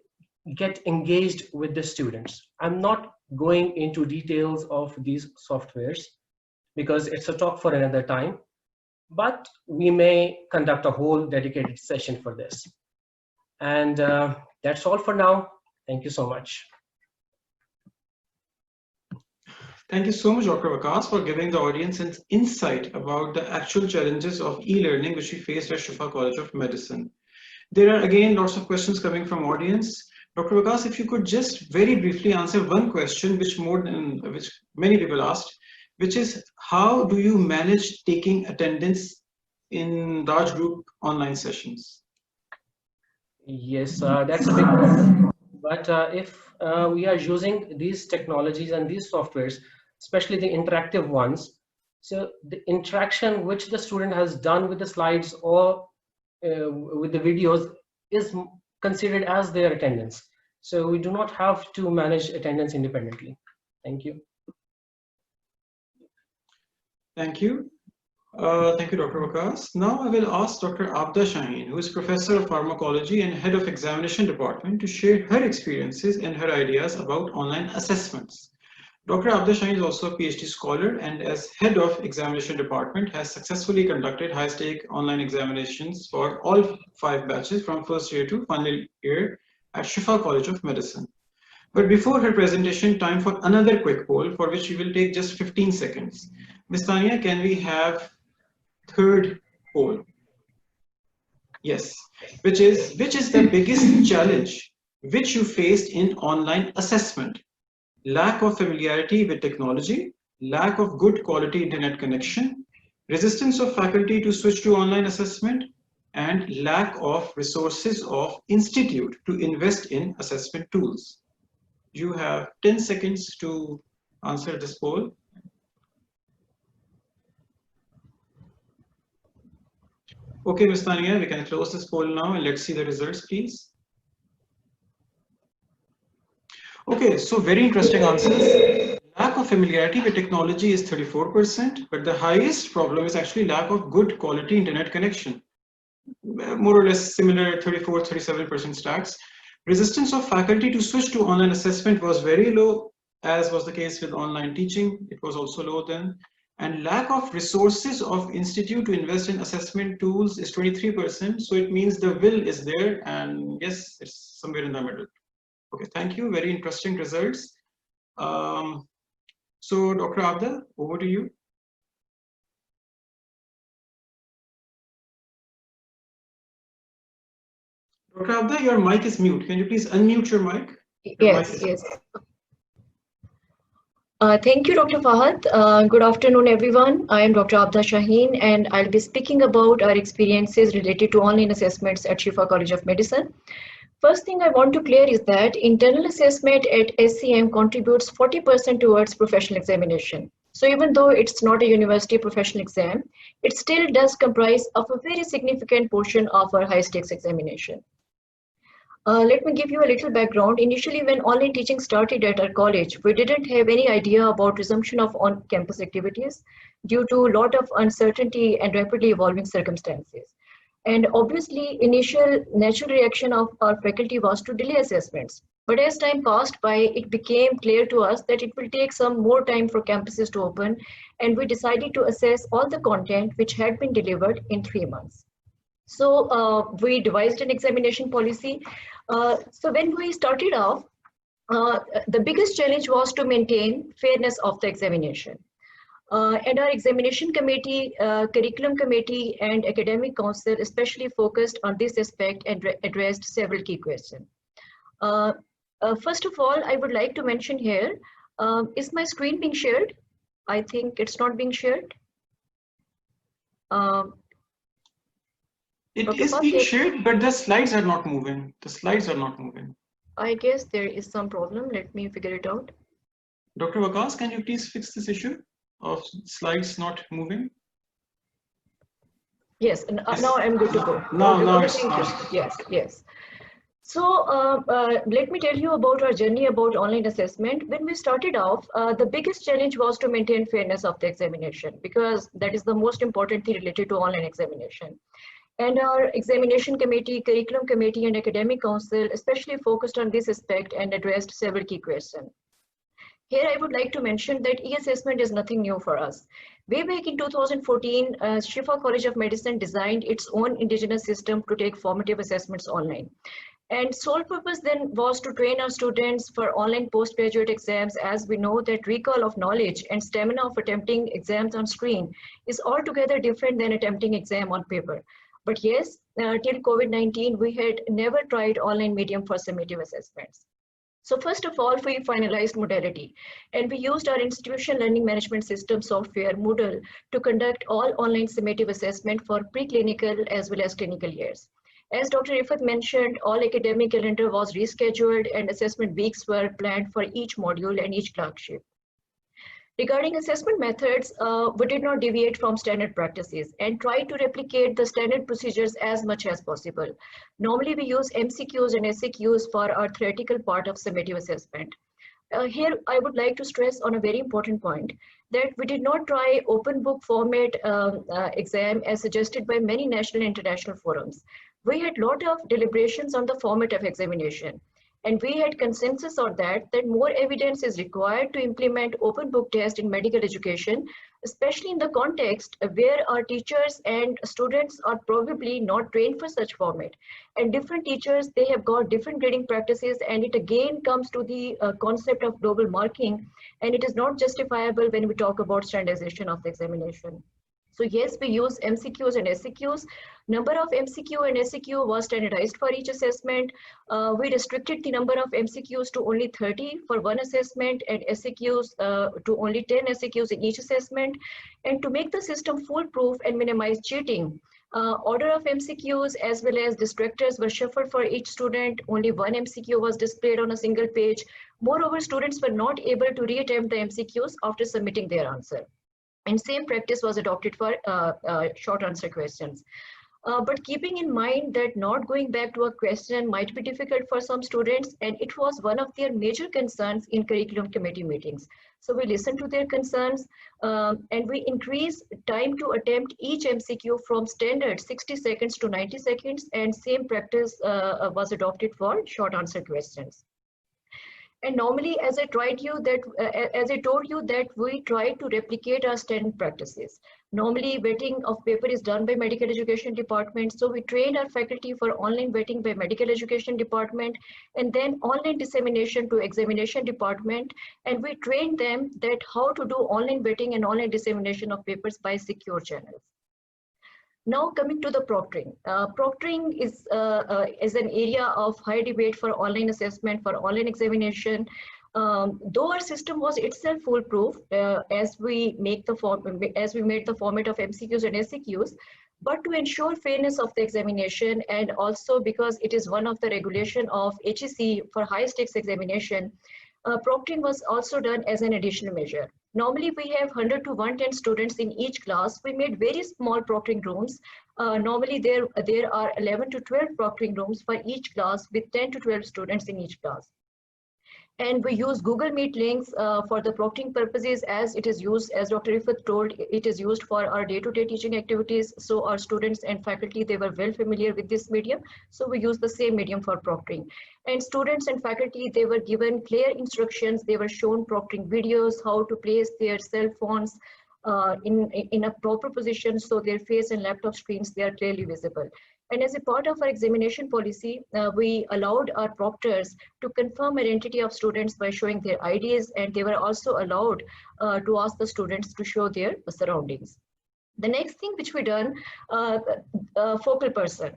get engaged with the students. I'm not going into details of these softwares because it's a talk for another time, but we may conduct a whole dedicated session for this. And that's all for now. Thank you so much. Thank you so much, Dr. Vikas, for giving the audience an insight about the actual challenges of e-learning which we faced at Shifa College of Medicine. There are again lots of questions coming from audience. Dr. Vikas, if you could just very briefly answer one question which many people asked, which is how do you manage taking attendance in large group online sessions? Yes, that's a big problem. But if we are using these technologies and these softwares, especially the interactive ones, so the interaction which the student has done with the slides or with the videos is considered as their attendance. So we do not have to manage attendance independently. Thank you. Thank you. Thank you, Dr. Vikas. Now I will ask Dr. Abda Shaheen, who is Professor of Pharmacology and Head of Examination Department, to share her experiences and her ideas about online assessments. Dr. Abda Shaheen is also a PhD scholar and as Head of Examination Department has successfully conducted high-stake online examinations for all 5 batches from first year to final year at Shifa College of Medicine. But before her presentation, time for another quick poll for which we will take just 15 seconds. Ms. Tanya, can we have third poll? Yes. Which is the biggest challenge which you faced in online assessment? Lack of familiarity with technology, lack of good quality internet connection, resistance of faculty to switch to online assessment, and lack of resources of institute to invest in assessment tools. You have 10 seconds to answer this poll. Okay, Ms. Tania, we can close this poll now and let's see the results, please. Okay, so very interesting answers. Lack of familiarity with technology is 34%, but the highest problem is actually lack of good quality internet connection. More or less similar 34-37% stats. Resistance of faculty to switch to online assessment was very low, as was the case with online teaching. It was also low then. And lack of resources of institute to invest in assessment tools is 23%. So it means the will is there, and yes, it's somewhere in the middle. Okay, thank you. Very interesting results. So Dr. Abda, over to you. Dr. Abda, your mic is mute. Can you please unmute your mic? Yes. Thank you, Dr. Fahad. Good afternoon, everyone. I am Dr. Abda Shaheen, and I'll be speaking about our experiences related to online assessments at Shifa College of Medicine. First thing I want to clear is that internal assessment at SCM contributes 40% towards professional examination. So even though it's not a university professional exam, it still does comprise of a very significant portion of our high stakes examination. Let me give you a little background. Initially, when online teaching started at our college, we didn't have any idea about resumption of on-campus activities due to a lot of uncertainty and rapidly evolving circumstances. And obviously, initial natural reaction of our faculty was to delay assessments. But as time passed by, it became clear to us that it will take some more time for campuses to open, and we decided to assess all the content which had been delivered in 3 months. So we devised an examination policy. So when we started off, the biggest challenge was to maintain fairness of the examination. And our examination committee, curriculum committee, and academic council especially focused on this aspect and addressed several key questions. First of all, I would like to mention here, is my screen being shared? I think it's not being shared. It is being shared, but the slides are not moving. The slides are not moving. I guess there is some problem. Let me figure it out. Dr. Vikas, can you please fix this issue of slides not moving? Yes, now I'm good to go. Now it's Yes. So let me tell you about our journey about online assessment. When we started off, the biggest challenge was to maintain fairness of the examination, because that is the most important thing related to online examination. And our examination committee, curriculum committee, and academic council especially focused on this aspect and addressed several key questions. Here I would like to mention that e-assessment is nothing new for us. Way back in 2014, Shifa College of Medicine designed its own indigenous system to take formative assessments online. And sole purpose then was to train our students for online postgraduate exams, as we know that recall of knowledge and stamina of attempting exams on screen is altogether different than attempting exam on paper. But yes, till COVID-19, we had never tried online medium for summative assessments. So first of all, we finalized modality, and we used our institution learning management system software, Moodle, to conduct all online summative assessment for preclinical as well as clinical years. As Dr. Riphah mentioned, all academic calendar was rescheduled and assessment weeks were planned for each module and each clerkship. Regarding assessment methods, we did not deviate from standard practices and tried to replicate the standard procedures as much as possible. Normally, we use MCQs and SAQs for our theoretical part of summative assessment. Here, I would like to stress on a very important point that we did not try open book format exam as suggested by many national and international forums. We had a lot of deliberations on the format of examination. And we had consensus on that more evidence is required to implement open book test in medical education, especially in the context where our teachers and students are probably not trained for such format. And different teachers, they have got different grading practices, and it again comes to the concept of global marking, and it is not justifiable when we talk about standardization of the examination. So yes, we use MCQs and SAQs. Number of MCQ and SAQ was standardized for each assessment. We restricted the number of MCQs to only 30 for one assessment and SAQs to only 10 SAQs in each assessment. And to make the system foolproof and minimize cheating, order of MCQs as well as distractors were shuffled for each student. Only one MCQ was displayed on a single page. Moreover, students were not able to reattempt the MCQs after submitting their answer. And same practice was adopted for short answer questions. But keeping in mind that not going back to a question might be difficult for some students, and it was one of their major concerns in curriculum committee meetings. So we listened to their concerns and we increased time to attempt each MCQ from standard 60 seconds to 90 seconds, and same practice was adopted for short answer questions. And normally, as I told you that we try to replicate our standard practices. Normally, vetting of paper is done by medical education department. So we trained our faculty for online vetting by medical education department, and then online dissemination to examination department. And we trained them that how to do online vetting and online dissemination of papers by secure channels. Now coming to the proctoring. Proctoring is an area of high debate for online assessment, for online examination. Though our system was itself foolproof as we made the format of MCQs and SAQs, but to ensure fairness of the examination, and also because it is one of the regulation of HEC for high stakes examination, proctoring was also done as an additional measure. Normally, we have 100 to 110 students in each class. We made very small proctoring rooms. Normally, there are 11 to 12 proctoring rooms for each class with 10 to 12 students in each class. And we use Google Meet links for the proctoring purposes, as it is used, as Dr. Riphah told, it is used for our day-to-day teaching activities. So our students and faculty, they were well familiar with this medium. So we use the same medium for proctoring. And students and faculty, they were given clear instructions. They were shown proctoring videos, how to place their cell phones in a proper position so their face and laptop screens, they are clearly visible. And as a part of our examination policy, we allowed our proctors to confirm identity of students by showing their IDs, and they were also allowed to ask the students to show their surroundings. The next thing which we done, focal person.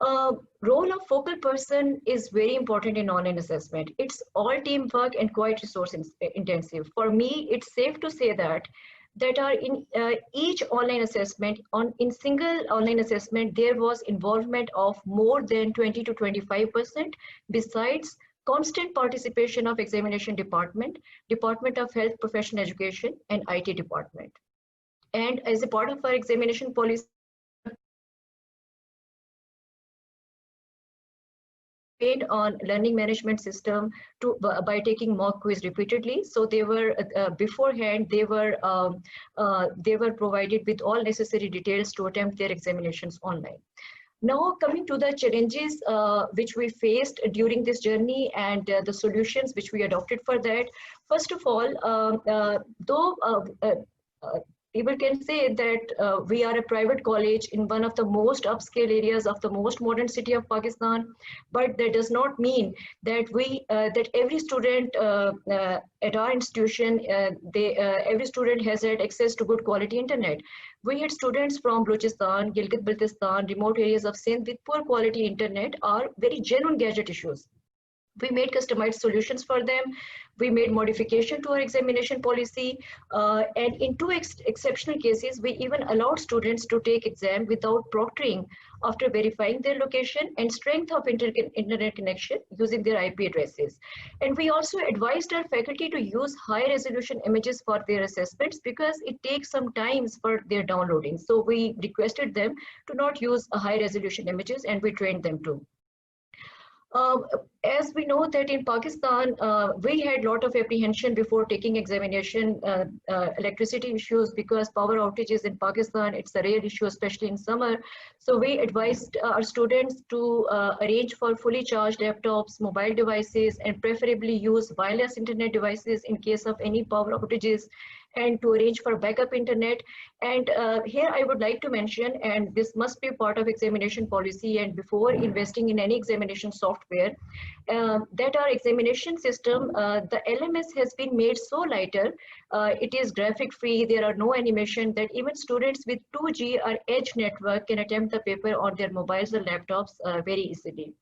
Role of focal person is very important in online assessment. It's all teamwork and quite resource intensive. For me, it's safe to say that are in each online assessment, in single online assessment, there was involvement of more than 20 to 25%, besides constant participation of examination department, Department of Health Professional Education, and IT department. And as a part of our examination policy, on learning management system by taking mock quiz repeatedly. So they were beforehand, they were provided with all necessary details to attempt their examinations online. Now coming to the challenges which we faced during this journey and the solutions which we adopted for that. First of all, people can say that we are a private college in one of the most upscale areas of the most modern city of Pakistan, but that does not mean that that every student at our institution, every student has had access to good quality internet. We had students from Balochistan, Gilgit-Baltistan, remote areas of Sindh with poor quality internet or very genuine gadget issues. We made customized solutions for them. We made modification to our examination policy. And in two exceptional cases, we even allowed students to take exam without proctoring after verifying their location and strength of internet connection using their IP addresses. And we also advised our faculty to use high resolution images for their assessments because it takes some time for their downloading. So we requested them to not use high resolution images, and we trained them to. As we know that in Pakistan, we had a lot of apprehension before taking examination, electricity issues, because power outages in Pakistan, it's a rare issue, especially in summer. So we advised our students to arrange for fully charged laptops, mobile devices, and preferably use wireless internet devices in case of any power outages, and to arrange for backup internet. And here I would like to mention, and this must be part of examination policy, and before investing in any examination software, that our examination system, the LMS has been made so lighter, it is graphic free, there are no animation, that even students with 2G or edge network can attempt the paper on their mobiles or laptops very easily.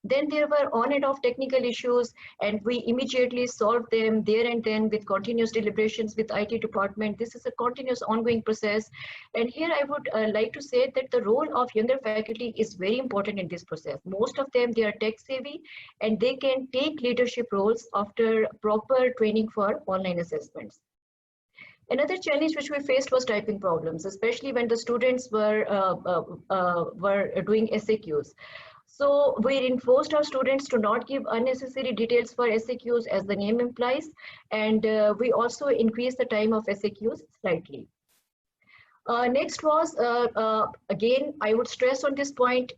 Then there were on and off technical issues, and we immediately solved them there and then with continuous deliberations with IT department. This is a continuous ongoing process. And here I would like to say that the role of younger faculty is very important in this process. Most of them, they are tech savvy, and they can take leadership roles after proper training for online assessments. Another challenge which we faced was typing problems, especially when the students were doing SAQs. So we reinforced our students to not give unnecessary details for SAQs, as the name implies, and we also increased the time of SAQs slightly. Next was, again, I would stress on this point,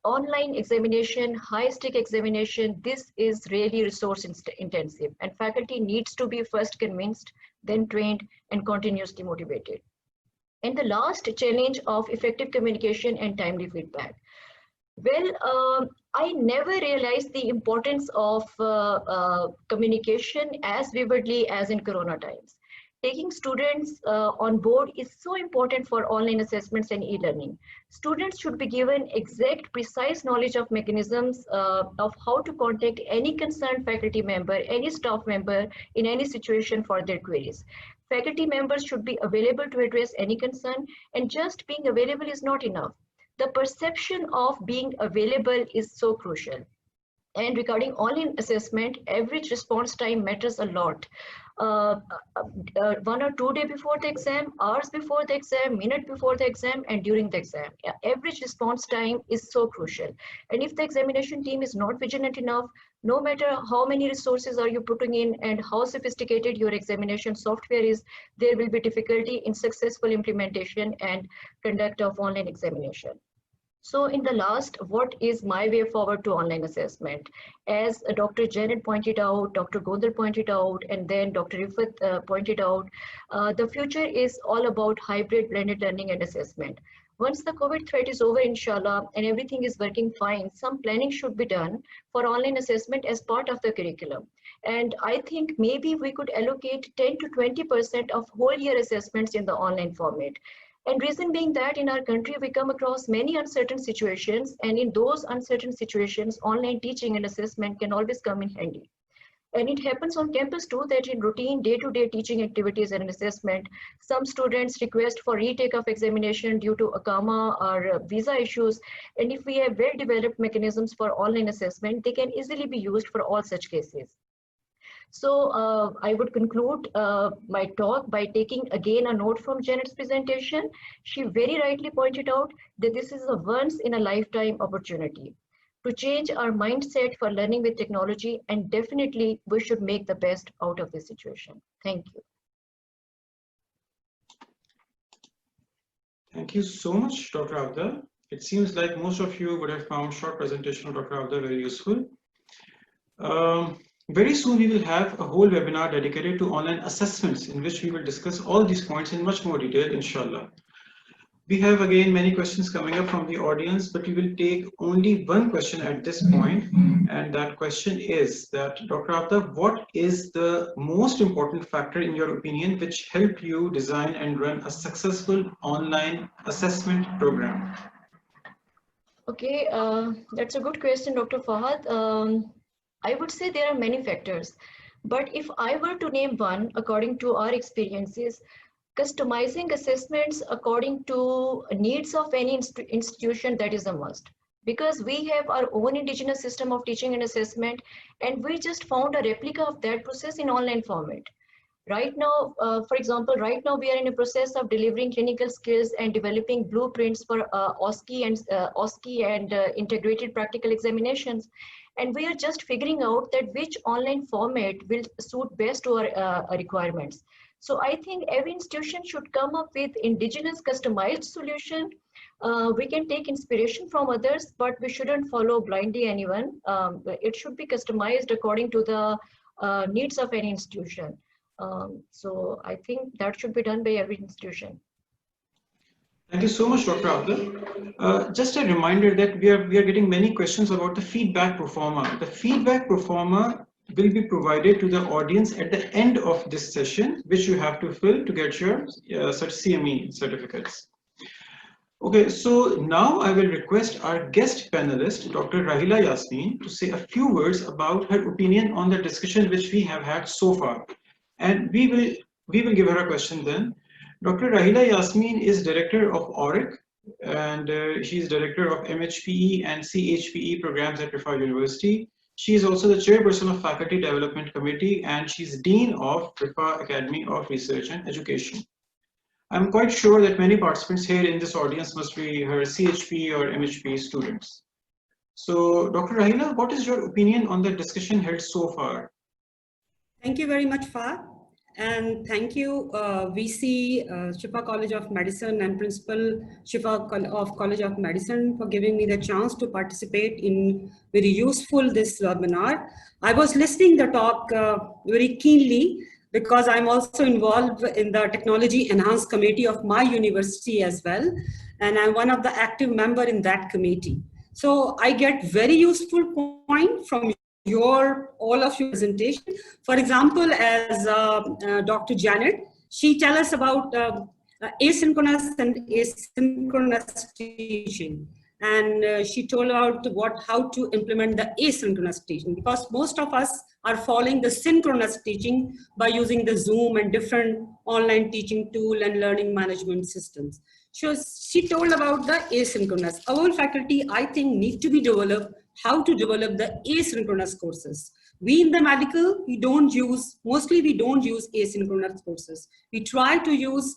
online examination, high-stake examination, this is really resource intensive, and faculty needs to be first convinced, then trained, and continuously motivated. And the last challenge of effective communication and timely feedback. Well, I never realized the importance of communication as vividly as in Corona times. Taking students on board is so important for online assessments and e-learning. Students should be given exact, precise knowledge of mechanisms of how to contact any concerned faculty member, any staff member in any situation for their queries. Faculty members should be available to address any concern, and just being available is not enough. The perception of being available is so crucial. And regarding online assessment, average response time matters a lot. 1 or 2 days before the exam, hours before the exam, minute before the exam, and during the exam. Average response time is so crucial. And if the examination team is not vigilant enough, no matter how many resources are you putting in and how sophisticated your examination software is, there will be difficulty in successful implementation and conduct of online examination. So in the last, what is my way forward to online assessment? As Dr. Janet pointed out, Dr. Gondal pointed out, and then Dr. Riphah pointed out, the future is all about hybrid blended learning and assessment. Once the COVID threat is over, inshallah, and everything is working fine, some planning should be done for online assessment as part of the curriculum. And I think maybe we could allocate 10 to 20% of whole year assessments in the online format. And reason being that in our country, we come across many uncertain situations, and in those uncertain situations, online teaching and assessment can always come in handy. And it happens on campus too, that in routine day-to-day teaching activities and assessment, some students request for retake of examination due to Ikama or visa issues. And if we have well-developed mechanisms for online assessment, they can easily be used for all such cases. So I would conclude my talk by taking again a note from Janet's presentation. She very rightly pointed out that this is a once in a lifetime opportunity to change our mindset for learning with technology, and definitely we should make the best out of this situation. Thank you. Thank you so much, Dr. Abda. It seems like most of you would have found short presentation of Dr. Abda very useful. Very soon we will have a whole webinar dedicated to online assessments in which we will discuss all these points in much more detail, inshallah. We have again many questions coming up from the audience, but we will take only one question at this point, and that question is that, Dr. Abda, what is the most important factor in your opinion which helped you design and run a successful online assessment program? Okay, that's a good question, Dr. Fahad. I would say there are many factors, but if I were to name one, according to our experiences, customizing assessments according to needs of any institution, that is a must. Because we have our own indigenous system of teaching and assessment, and we just found a replica of that process in online format. Right now, for example, right now we are in a process of delivering clinical skills and developing blueprints for OSCE and integrated practical examinations. And we are just figuring out that which online format will suit best to our requirements. So I think every institution should come up with indigenous customized solution. We can take inspiration from others, but we shouldn't follow blindly anyone. It should be customized according to the needs of any institution. So I think that should be done by every institution. Thank you so much, Dr. Abdul. Just a reminder that we are getting many questions about the feedback pro forma. The feedback pro forma will be provided to the audience at the end of this session, which you have to fill to get your CME certificates. Okay, so now I will request our guest panelist, Dr. Rahila Yasmeen, to say a few words about her opinion on the discussion which we have had so far. And we will give her a question then. Dr. Rahila Yasmeen is director of ORIC, and she is director of MHPE and CHPE programs at Riphah University. She is also the chairperson of Faculty Development Committee, and she's dean of Riphah Academy of Research and Education. I'm quite sure that many participants here in this audience must be her CHPE or MHPE students. So, Dr. Rahila, what is your opinion on the discussion held so far? Thank you very much, Fahad. And thank you, VC, Shifa College of Medicine and Principal Shifa College of Medicine for giving me the chance to participate in very useful this webinar. I was listening the talk very keenly because I'm also involved in the Technology Enhanced Committee of my university as well. And I'm one of the active members in that committee. So I get very useful point from all of your presentation. For example, as Dr. Janet, she tells us about asynchronous and asynchronous teaching. And she told about how to implement the asynchronous teaching, because most of us are following the synchronous teaching by using the Zoom and different online teaching tool and learning management systems. So she told about the asynchronous. Our faculty, I think, need to be developed how to develop the asynchronous courses. We in the medical, mostly we don't use asynchronous courses. We try to use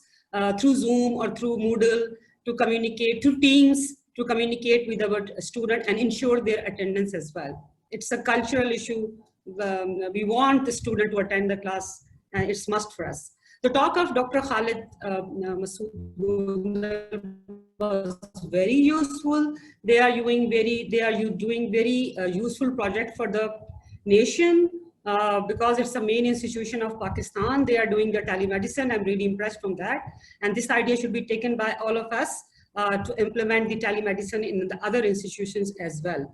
through Zoom or through Moodle to communicate, through Teams, to communicate with our student and ensure their attendance as well. It's a cultural issue. We want the student to attend the class, and it's must for us. The talk of Dr. Khalid Masood Gondal was very useful. They are doing very useful project for the nation because it's the main institution of Pakistan. They are doing the telemedicine. I'm really impressed from that. And this idea should be taken by all of us to implement the telemedicine in the other institutions as well.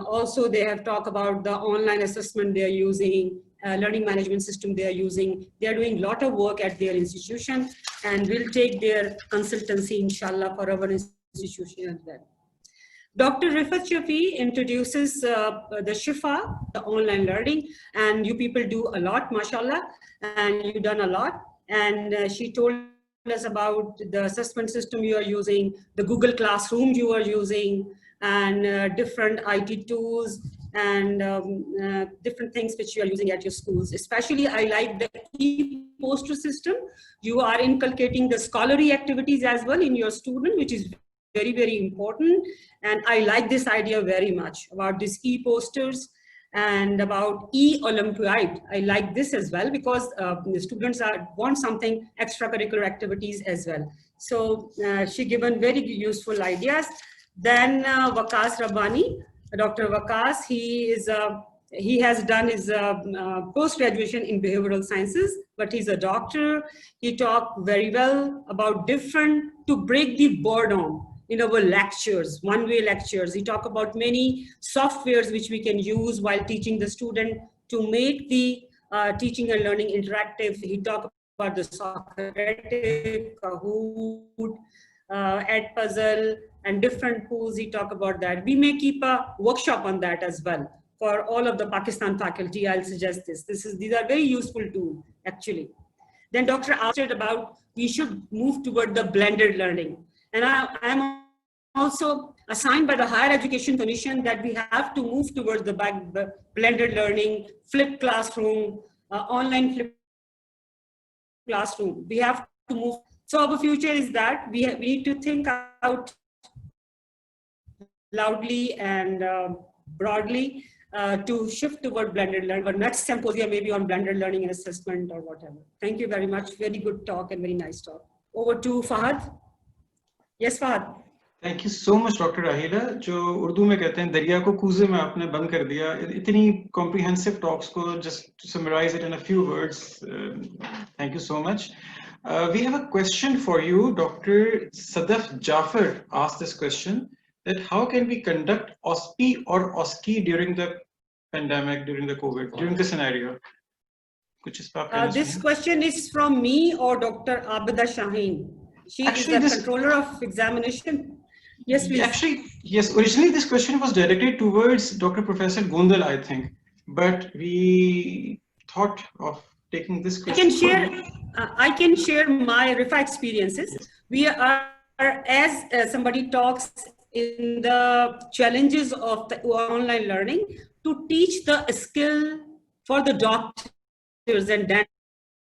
Also they have talked about the online assessment they are using, learning management system they are using. They are doing a lot of work at their institution, and will take their consultancy, inshallah, for our institution as well. Dr. Riphah introduces the Shifa, the online learning, and you people do a lot, mashallah, and you've done a lot. And she told us about the assessment system you are using, the Google Classroom you are using, and different IT tools and different things which you are using at your schools. Especially, I like the e-poster system. You are inculcating the scholarly activities as well in your student, which is very, very important. And I like this idea very much about these e-posters and about e-Olympiad. I like this as well because the students want something extracurricular activities as well. So she given very useful ideas. Then Waqas Rabbani, Dr. Waqas. He has done his post-graduation in behavioral sciences, but he's a doctor. He talked very well about to break the boredom in our lectures, one-way lectures. He talked about many softwares which we can use while teaching the student to make the teaching and learning interactive. He talked about the Socratic, Kahoot, Edpuzzle, and different tools. He talked about that. We may keep a workshop on that as well. For all of the Pakistan faculty, I'll suggest this. These are very useful tools, actually. Then Dr. asked about we should move toward the blended learning. And I'm also assigned by the Higher Education Commission that we have to move towards the blended learning, flipped classroom, online flipped classroom. We have to move. So our future is that we need to think out loudly and broadly to shift toward blended learning. Our next symposium may be on blended learning and assessment or whatever. Thank you very much. Very good talk and very nice talk. Over to Fahad. Yes, Fahad. Thank you so much, Dr. Rahila. जो उर्दू में कहते हैं दरिया को कूजे में आपने बंद कर दिया. इतनी comprehensive talks को just to summarize it in a few words. Thank you so much. We have a question for you. Dr. Sadaf Jafar asked this question, that how can we conduct OSPI or OSCE during the pandemic, during the COVID, during the scenario? This question is from me or Dr. Abida Shaheen. She is the controller of examination. Yes, please. Actually, yes, originally this question was directed towards Dr. Professor Gondal, I think, but we thought of taking this question. I can share my Riphah experiences. Yes. We are, as somebody talks in the challenges of the online learning, to teach the skill for the doctors and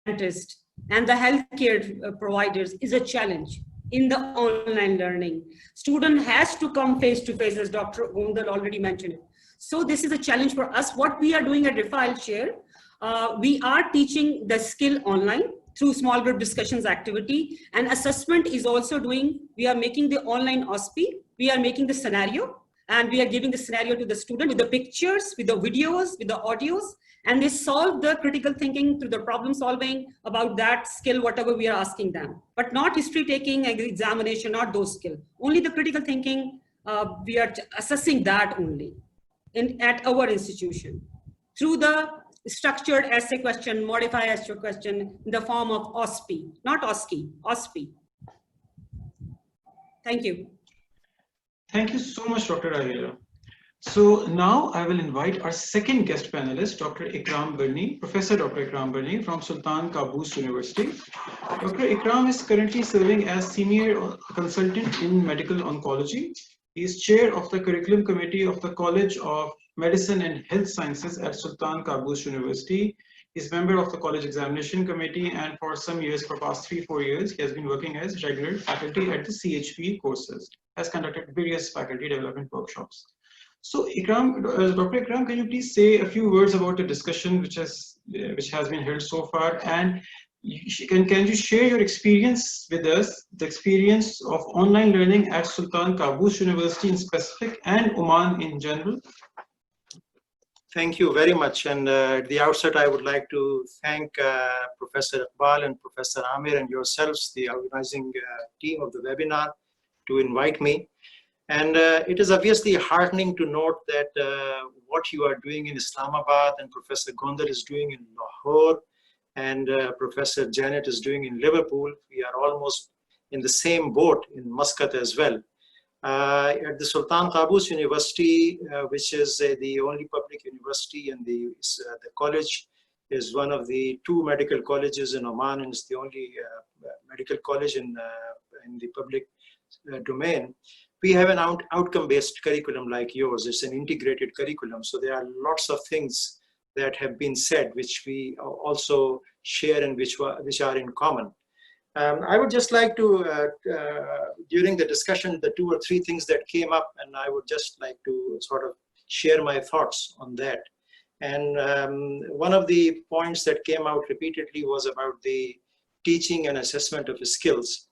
dentists and the healthcare providers is a challenge in the online learning. Student has to come face to face, as Dr. Gondal already mentioned it. So this is a challenge for us. What we are doing at Riphah, I'll share. We are teaching the skill online through small group discussions activity, and assessment is also doing. We are making the online OSPI. We are making the scenario, and we are giving the scenario to the student with the pictures, with the videos, with the audios, and they solve the critical thinking through the problem solving about that skill, whatever we are asking them. But not history taking, examination, not those skills. Only the critical thinking, we are assessing that only at our institution. Through the structured essay question, modify essay question in the form of OSPI, not OSCE, OSPI. Thank you. Thank you so much, Dr. Rahila. So now I will invite our second guest panelist, Dr. Ikram Burney, Professor Dr. Ikram Burney from Sultan Qaboos University. Dr. Ikram is currently serving as Senior Consultant in Medical Oncology. He is Chair of the Curriculum Committee of the College of Medicine and Health Sciences at Sultan Qaboos University. He is member of the College Examination Committee, and for some years, for past 3-4 years, he has been working as regular faculty at the CHP courses, has conducted various faculty development workshops. So Ikram, Dr. Ikram, can you please say a few words about the discussion which has been held so far, and can you share your experience with us, the experience of online learning at Sultan Qaboos University in specific and Oman in general? Thank you very much. And at the outset, I would like to thank Professor Iqbal and Professor Amir and yourselves, the organizing team of the webinar, to invite me. And it is obviously heartening to note that what you are doing in Islamabad and Professor Gondal is doing in Lahore and Professor Janet is doing in Liverpool. We are almost in the same boat in Muscat as well. At the Sultan Qaboos University, which is the only public university, and the college is one of the 2 medical colleges in Oman, and it's the only medical college in the public domain. We have an outcome-based curriculum like yours. It's an integrated curriculum. So there are lots of things that have been said, which we also share and which are in common. I would just like to, during the discussion, the 2 or 3 things that came up, and I would just like to sort of share my thoughts on that. And one of the points that came out repeatedly was about the teaching and assessment of skills.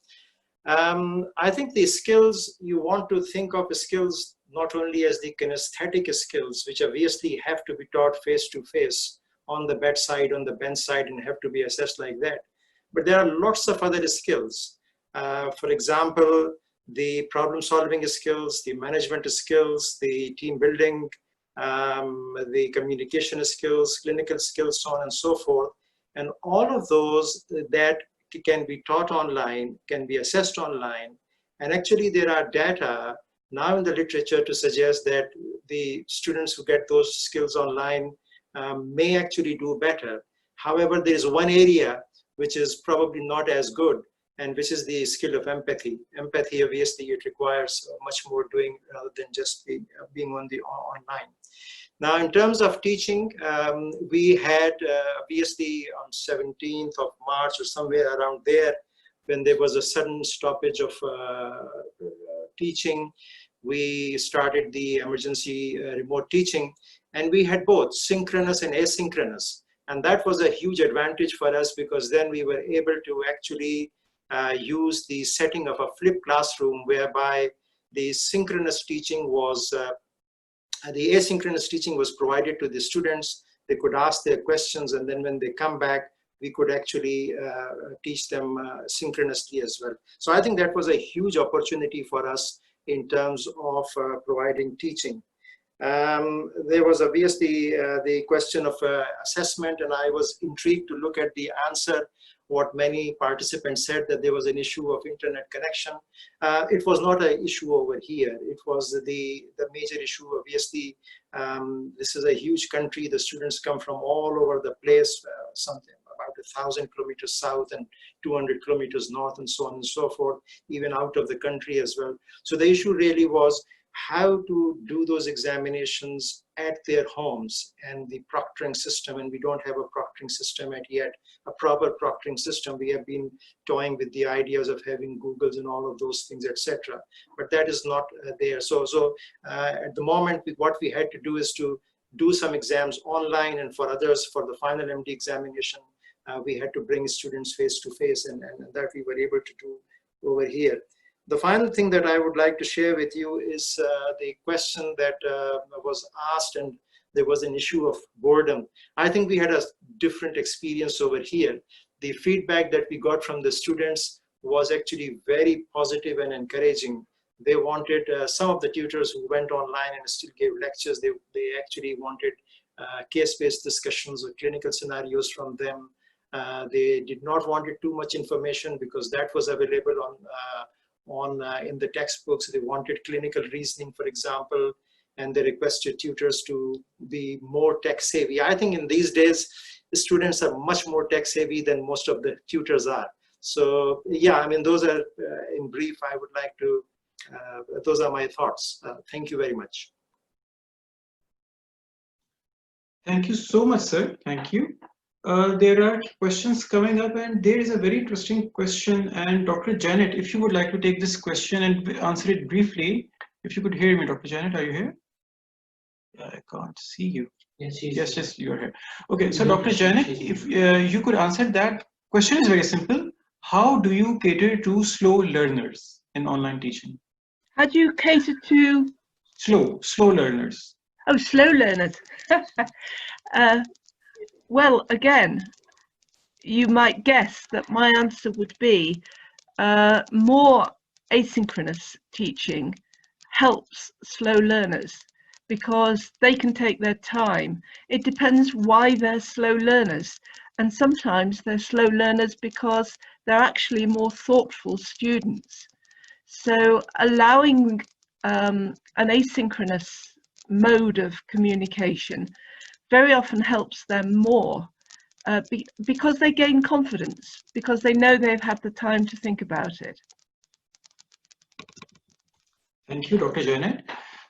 I think the skills, you want to think of skills not only as the kinesthetic skills, which obviously have to be taught face to face on the bedside, on the bench side, and have to be assessed like that. But there are lots of other skills. For example, the problem solving skills, the management skills, the team building, the communication skills, clinical skills, so on and so forth. And all of those that can be taught online, can be assessed online. And actually there are data now in the literature to suggest that the students who get those skills online may actually do better. However, there is one area which is probably not as good, and which is the skill of empathy. Empathy, obviously, it requires much more doing rather than just being on the online. Now, in terms of teaching, we had obviously on 17th of March or somewhere around there, when there was a sudden stoppage of teaching, we started the emergency remote teaching, and we had both synchronous and asynchronous. And that was a huge advantage for us, because then we were able to actually use the setting of a flipped classroom, whereby the synchronous teaching was, the asynchronous teaching was provided to the students. They could ask their questions, and then when they come back, we could actually teach them synchronously as well. So I think that was a huge opportunity for us in terms of providing teaching. There was obviously the question of assessment, and I was intrigued to look at the answer. What many participants said, that there was an issue of internet connection. It was not an issue over here. It was the major issue. Obviously, this is a huge country. The students come from all over the place, something about 1,000 kilometers south and 200 kilometers north, and so on and so forth, even out of the country as well. So the issue really was how to do those examinations at their homes, and the proctoring system. And we don't have a proctoring system yet, a proper proctoring system. We have been toying with the ideas of having Googles and all of those things, etc. But that is not there. So at the moment, what we had to do is to do some exams online, and for others, for the final MD examination, we had to bring students face to face, and that we were able to do over here. The final thing that I would like to share with you is the question that was asked, and there was an issue of boredom. I think we had a different experience over here. The feedback that we got from the students was actually very positive and encouraging. They wanted, some of the tutors who went online and still gave lectures, they actually wanted case-based discussions or clinical scenarios from them. They did not want too much information, because that was available in the textbooks. They wanted clinical reasoning, for example, and they requested tutors to be more tech savvy. I think in these days, the students are much more tech savvy than most of the tutors are. So yeah, I mean, those are, in brief, I would like to, those are my thoughts. Thank you very much. Thank you so much, sir. Thank you. There are questions coming up, and there is a very interesting question. And Dr. Janet, if you would like to take this question and answer it briefly, if you could hear me, Dr. Janet, are you here? I can't see you. Yes, yes, you are here. Okay, so Dr. Janet, if you could answer that question, is very simple. How do you cater to slow learners in online teaching? How do you cater to slow learners? Oh, slow learners. Well, again, you might guess that my answer would be more asynchronous teaching helps slow learners, because they can take their time. It depends why they're slow learners. And sometimes they're slow learners because they're actually more thoughtful students. So allowing an asynchronous mode of communication very often helps them more because they gain confidence, because they know they've had the time to think about it. Thank you, Dr. Janet.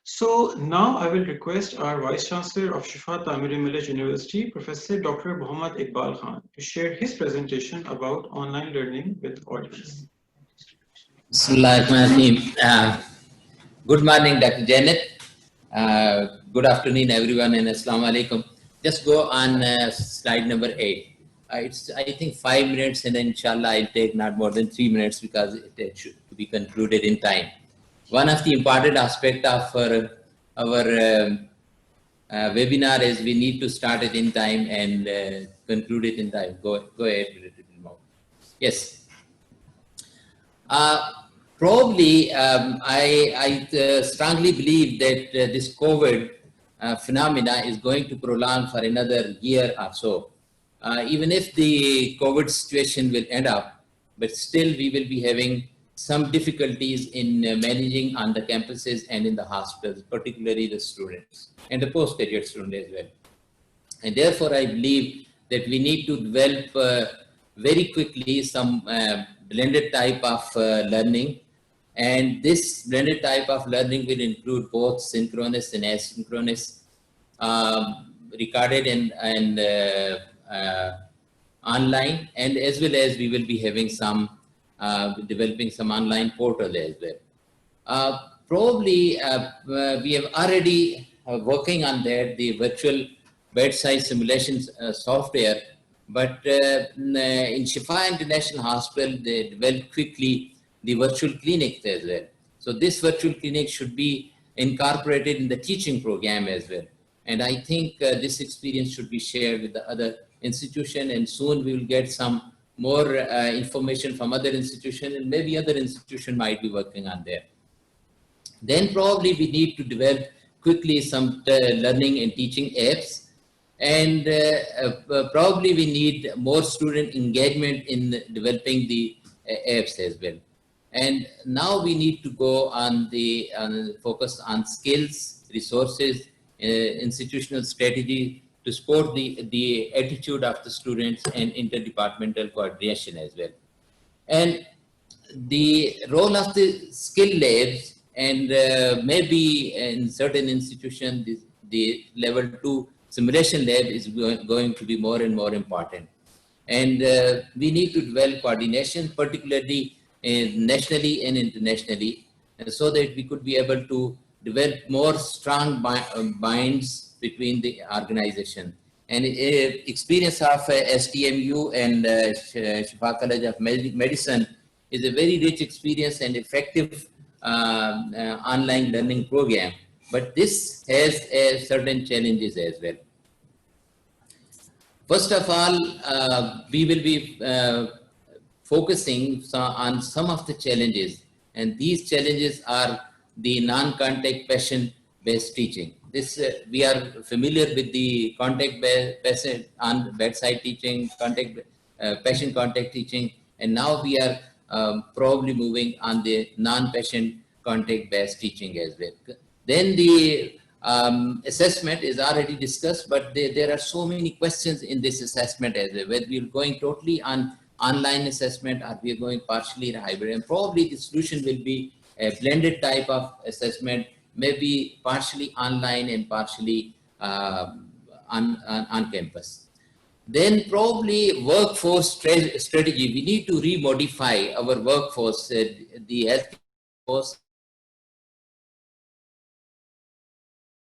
So now I will request our Vice Chancellor of Shifa College University, Professor Dr. Muhammad Iqbal Khan, to share his presentation about online learning with audience. Good morning, Dr. Janet. Good afternoon, everyone, and Assalamu alaikum. Just go on slide number 8. It's, I think, 5 minutes, and then inshallah I'll take not more than 3 minutes, because it should be concluded in time. one of the important aspects of our webinar is we need to start it in time and conclude it in time. Go ahead a little bit more. Yes. Probably, I strongly believe that this COVID phenomena is going to prolong for another year or so. Even if the COVID situation will end up, but still we will be having some difficulties in managing on the campuses and in the hospitals, particularly the students and the postgraduate students as well. And therefore, I believe that we need to develop very quickly some blended type of learning. And this blended type of learning will include both synchronous and asynchronous, recorded and online, and as well as we will be having some developing some online portal as well. Probably we have already working on that, the virtual bedside simulations software, but in Shifa International Hospital, they developed quickly the virtual clinics as well. So this virtual clinic should be incorporated in the teaching program as well. And I think this experience should be shared with the other institution, and soon we will get some more information from other institutions, and maybe other institution might be working on there. Then probably we need to develop quickly some learning and teaching apps, and probably we need more student engagement in developing the apps as well. And now we need to go on the focus on skills, resources, institutional strategy to support the attitude of the students and interdepartmental coordination as well. And the role of the skill labs, and maybe in certain institutions, the level 2 simulation lab is going to be more and more important. And we need to develop coordination, particularly nationally and internationally, so that we could be able to develop more strong binds between the organization. And experience of STMU and Shifa College of Medicine is a very rich experience and effective online learning program. But this has certain challenges as well. First of all, we will be focusing on some of the challenges, and these challenges are the non-contact patient-based teaching. This we are familiar with the contact-based on bedside teaching, patient contact teaching, and now we are probably moving on the non-patient contact-based teaching as well. Then the assessment is already discussed, but there are so many questions in this assessment as well, whether we're going totally on online assessment or we're going partially in hybrid, and probably the solution will be a blended type of assessment, maybe partially online and partially on campus. Then probably workforce strategy. We need to remodify our workforce, the health force.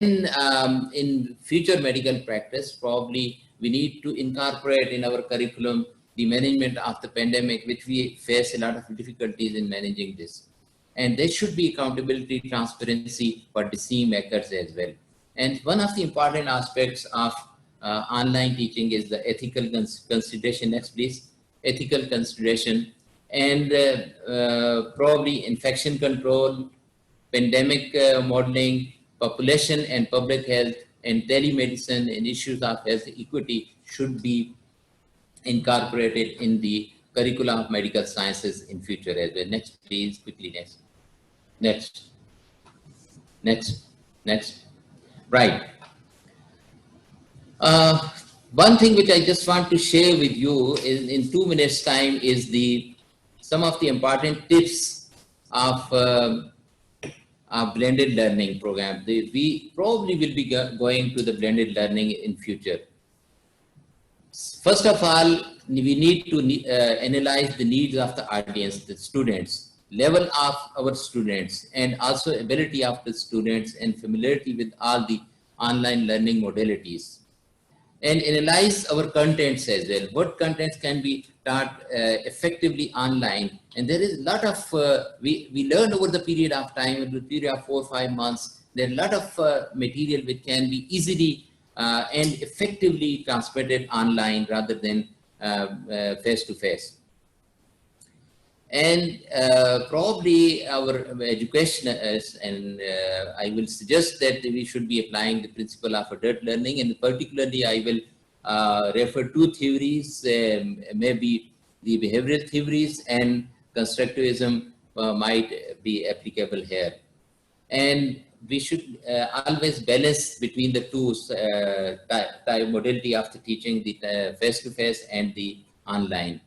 In future medical practice, probably we need to incorporate in our curriculum the management of the pandemic, which we face a lot of difficulties in managing this. And there should be accountability, transparency for decision makers as well. And one of the important aspects of online teaching is the ethical consideration. Next, please. Ethical consideration, and probably infection control, pandemic modeling, population and public health, and telemedicine and issues of health equity should be incorporated in the curriculum of medical sciences in future as well. Next, please, quickly, next. Right. One thing which I just want to share with you in 2 minutes time is some of the important tips of blended learning program. We probably will be going to the blended learning in future. First of all, we need to analyze the needs of the audience, the students, level of our students, and also ability of the students and familiarity with all the online learning modalities. and analyze our contents as well. What contents can be taught effectively online? And there is a lot of, we learn over the period of time, over the period of 4 or 5 months, there are a lot of material which can be easily and effectively transmitted online rather than face to face. And probably our educationists, and I will suggest that we should be applying the principle of adult learning, and particularly I will refer to theories, maybe the behavioral theories and constructivism might be applicable here. And we should always balance between the two modality of the teaching, the face-to-face and the online.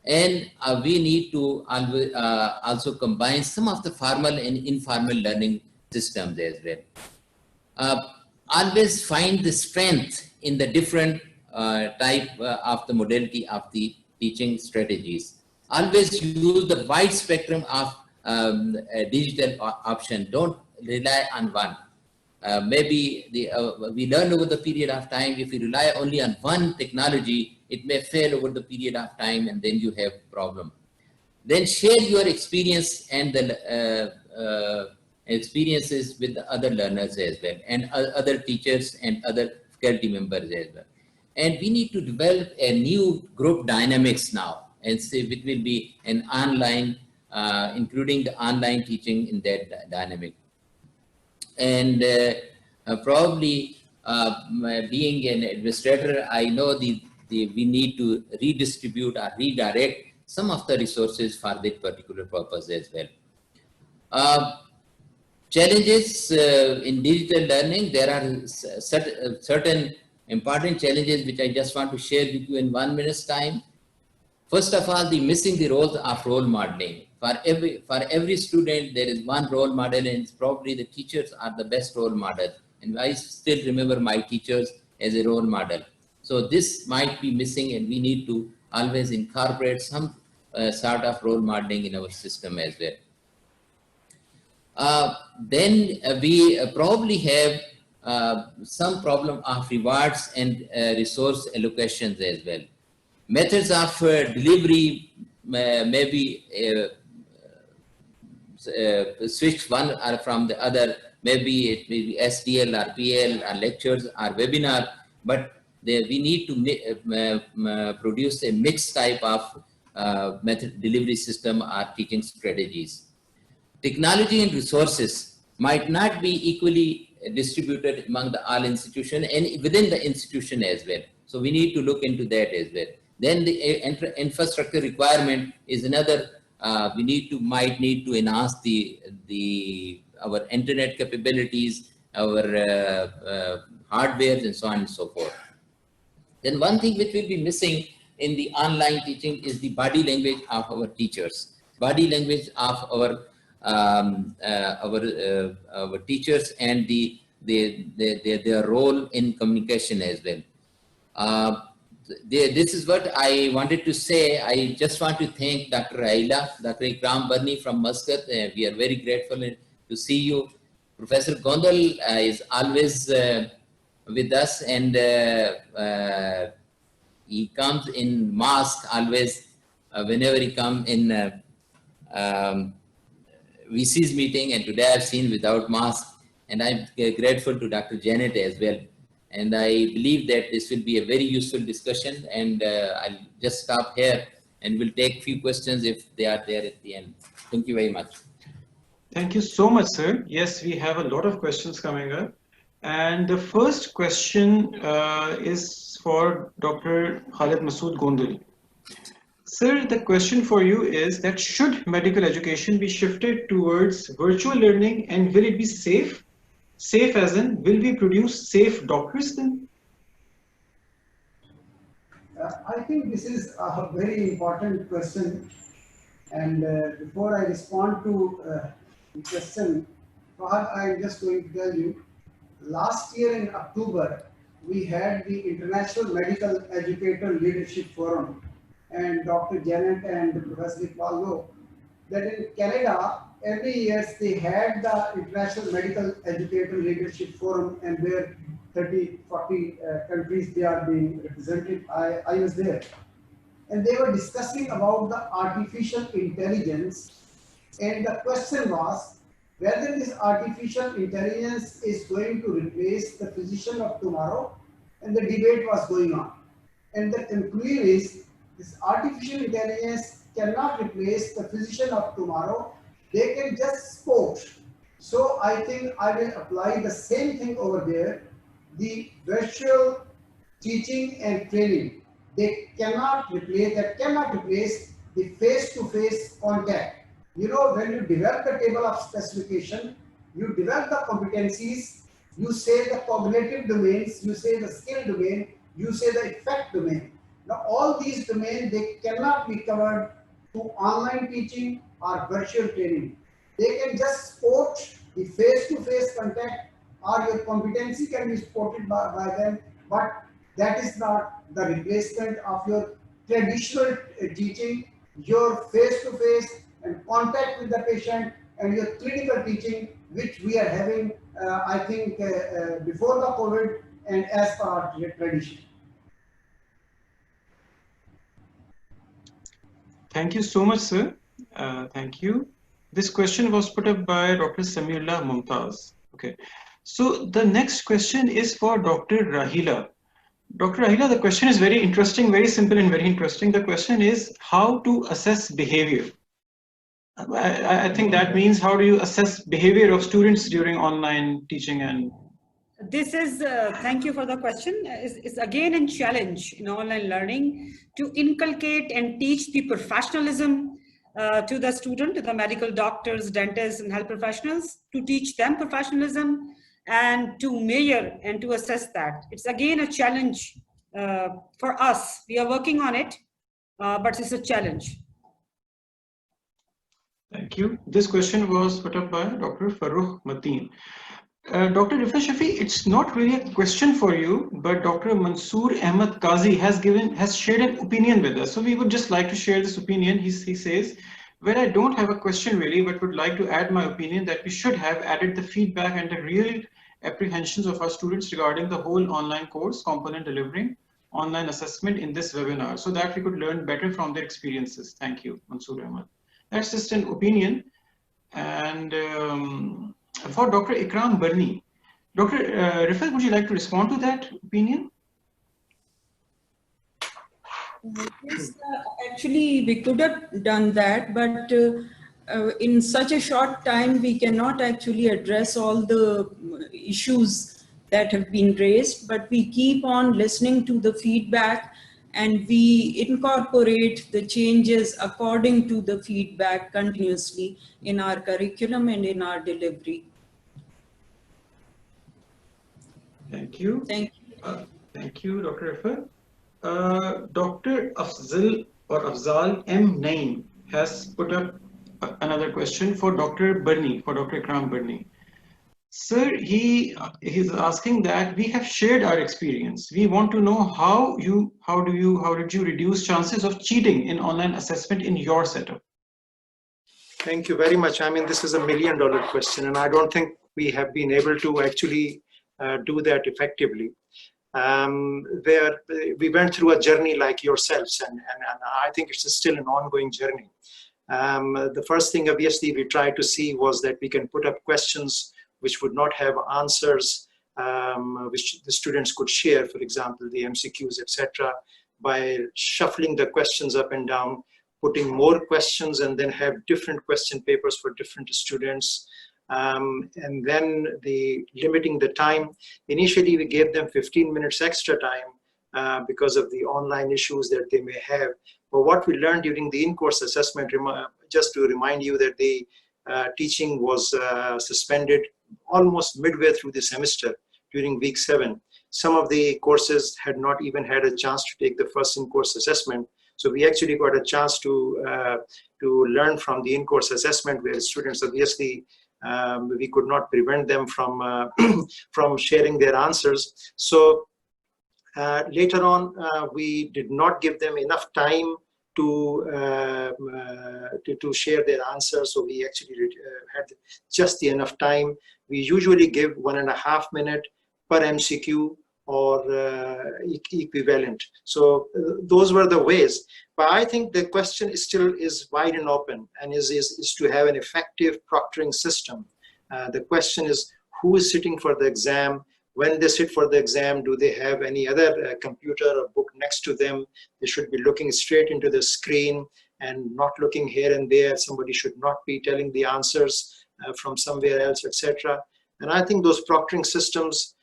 And we need to also combine some of the formal and informal learning systems as well. Always find the strength in the different type of the modality of the teaching strategies. Always use the wide spectrum of digital option. Don't rely on one. Maybe we learn over the period of time, if you rely only on one technology, it may fail over the period of time and then you have problem. Then share your experience and the experiences with the other learners as well, and other teachers and other faculty members as well. And we need to develop a new group dynamics now, and say it will be an online, including the online teaching in that dynamic. And probably being an administrator, I know we need to redistribute or redirect some of the resources for that particular purpose as well. Challenges in digital learning, there are certain important challenges which I just want to share with you in 1 minute's time. First of all, the missing the roles of role modeling. For every student, there is one role model, and it's probably the teachers are the best role model. And I still remember my teachers as a role model. So this might be missing, and we need to always incorporate some sort of role modeling in our system as well. Then we probably have some problem of rewards and resource allocations as well. Methods of delivery maybe switch one or from the other. Maybe it may be SDL or PL or lectures or webinar, but we need to produce a mixed type of method delivery system or teaching strategies. Technology and resources might not be equally distributed among the all institutions and within the institution as well. So we need to look into that as well. Then the infrastructure requirement is another. We might need to enhance our internet capabilities, our hardware, and so on and so forth. Then one thing which will be missing in the online teaching is the body language of our teachers, body language of our teachers, and their role in communication as well. This is what I wanted to say. I just want to thank Dr. Rahila, Dr. Ikram, Burney from Muscat. We are very grateful to see you. Professor Gondal is always with us, and he comes in mask always whenever he comes in VC's meeting, and today I've seen without mask. And I'm grateful to Dr. Janet as well. And I believe that this will be a very useful discussion, and I'll just stop here and we'll take a few questions if they are there at the end. Thank you very much. Thank you so much, sir. Yes, we have a lot of questions coming up. And the first question is for Dr. Khalid Masood Gondal. Sir, the question for you is that should medical education be shifted towards virtual learning, and will it be safe? Safe as in, will we produce safe doctors then? I think this is a very important question. And before I respond to the question, I'm just going to tell you, last year in October, we had the International Medical Educator Leadership Forum, and Dr. Janet and Professor Riphah know that in Canada, every year they had the International Medical Educator Leadership Forum, and where 30, 40 countries they are being represented. I was there. And they were discussing about the artificial intelligence. And the question was whether this artificial intelligence is going to replace the physician of tomorrow. And the debate was going on. And the conclusion is this artificial intelligence cannot replace the physician of tomorrow. They can just support. So I think I will apply the same thing over there. The virtual teaching and training, they cannot replace the face-to-face contact. You know, when you develop the table of specification, you develop the competencies, you say the cognitive domains, you say the skill domain, you say the effect domain. Now all these domains, they cannot be covered through online teaching or virtual training. They can just support the face-to-face contact, or your competency can be supported by them, but that is not the replacement of your traditional teaching, your face-to-face and contact with the patient, and your clinical teaching, which we are having, I think, before the COVID and as per our tradition. Thank you so much, sir. Thank you. This question was put up by Dr. Samiullah Mumtaz. Okay. So the next question is for Dr. Rahila. Dr. Rahila, the question is very interesting, very simple and very interesting. The question is how to assess behavior. I think that means how do you assess behavior of students during online teaching? And this is, thank you for the question. It's again a challenge in online learning to inculcate and teach the professionalism to the student, to the medical doctors, dentists, and health professionals, to teach them professionalism and to measure and to assess that. It's again a challenge for us. We are working on it, but it's a challenge. thank you. This question was put up by Dr. Farooq Mateen. Dr. Riphah Shafi, it's not really a question for you, but Dr. Mansoor Ahmad Qazi has shared an opinion with us. So we would just like to share this opinion. He says, where I don't have a question really, but would like to add my opinion that we should have added the feedback and the real apprehensions of our students regarding the whole online course, component delivering, online assessment in this webinar, so that we could learn better from their experiences. Thank you, Mansoor Ahmad. That's just an opinion. And for Dr. Ikram Burney, Dr. Riphah, would you like to respond to that opinion? Yes, actually, we could have done that, but in such a short time, we cannot actually address all the issues that have been raised, but we keep on listening to the feedback and we incorporate the changes according to the feedback continuously in our curriculum and in our delivery. Thank you. Thank you. Thank you, Dr. Riphah. Dr. Afzal M. Naim has put up another question for Dr. Burney, for Dr. Ikram Burney. Sir, he's asking that we have shared our experience. We want to know how did you reduce chances of cheating in online assessment in your setup? Thank you very much. I mean, this is $1 million question, and I don't think we have been able to actually do that effectively. We went through a journey like yourselves, and I think it's still an ongoing journey. The first thing obviously we tried to see was that we can put up questions which would not have answers, which the students could share, for example, the MCQs, etc., by shuffling the questions up and down, putting more questions, and then have different question papers for different students. And then limiting the time. Initially, we gave them 15 minutes extra time because of the online issues that they may have. But what we learned during the in-course assessment, just to remind you that the teaching was suspended almost midway through the semester during week 7. Some of the courses had not even had a chance to take the first in-course assessment. So we actually got a chance to learn from the in-course assessment, where students obviously we could not prevent them from from sharing their answers. So later on, we did not give them enough time to share their answers. So we actually had just enough time. We usually give 1.5 minutes per MCQ or equivalent. So those were the ways. But I think the question is still wide and open, and is to have an effective proctoring system. The question is, who is sitting for the exam? When they sit for the exam, do they have any other computer or book next to them? They should be looking straight into the screen and not looking here and there. Somebody should not be telling the answers from somewhere else, etc. And I think those proctoring systems,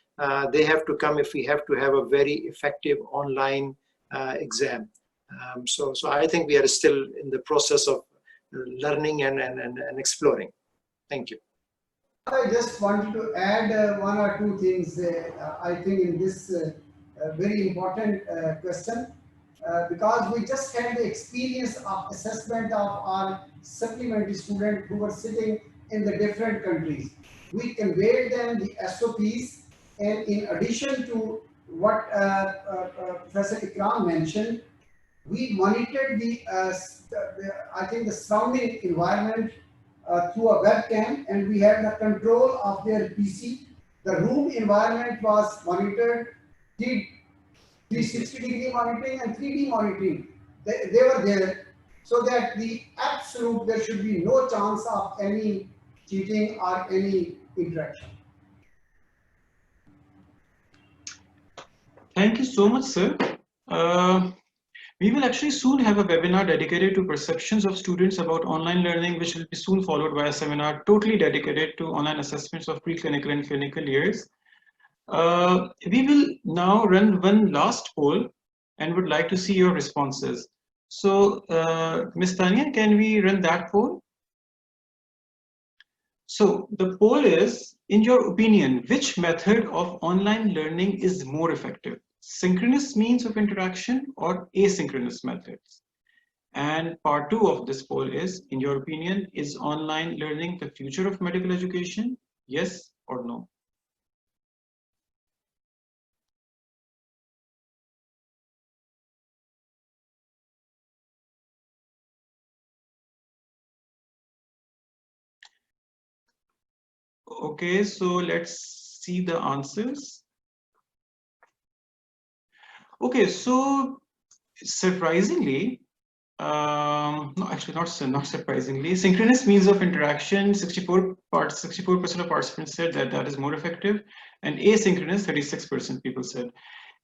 they have to come if we have to have a very effective online exam. So I think we are still in the process of learning and exploring. Thank you. I just wanted to add one or two things, I think, in this very important question, because we just had the experience of assessment of our supplementary students who were sitting in the different countries. We conveyed them the SOPs, and in addition to what Professor Ikram mentioned, we monitored I think the surrounding environment through a webcam, and we had the control of their PC. The room environment was monitored, 360-degree monitoring and 3D monitoring. They were there, so that there should be no chance of any cheating or any interaction. Thank you so much, sir. We will actually soon have a webinar dedicated to perceptions of students about online learning, which will be soon followed by a seminar totally dedicated to online assessments of preclinical and clinical years. We will now run one last poll and would like to see your responses. So, Ms. Tanya, can we run that poll? So the poll is, in your opinion, which method of online learning is more effective? Synchronous means of interaction or asynchronous methods? And part 2 of this poll is, in your opinion, is online learning the future of medical education? Yes or no? Okay, so let's see the answers. Okay, so surprisingly, no, actually not surprisingly, synchronous means of interaction, 64% of participants said that is more effective, and asynchronous, 36% people said.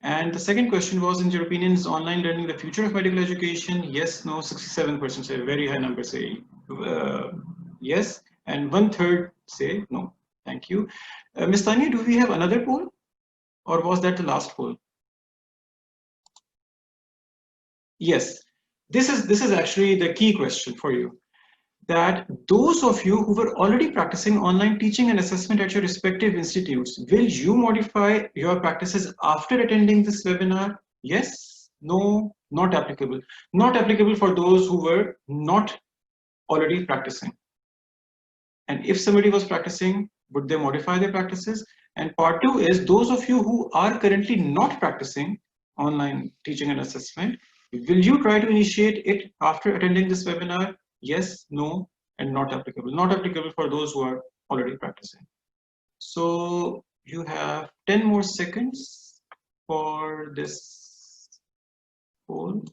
And the second question was, in your opinion, is online learning the future of medical education? Yes, no, 67% say, very high number say yes, and 1/3 say no. Thank you. Ms. Tanya, do we have another poll, or was that the last poll? Yes, this is actually the key question for you. That those of you who were already practicing online teaching and assessment at your respective institutes, will you modify your practices after attending this webinar? Yes, no, not applicable. Not applicable for those who were not already practicing. And if somebody was practicing, would they modify their practices? And part 2 is, those of you who are currently not practicing online teaching and assessment, will you try to initiate it after attending this webinar? Yes, no, and not applicable. Not applicable for those who are already practicing. So you have 10 more seconds for this poll.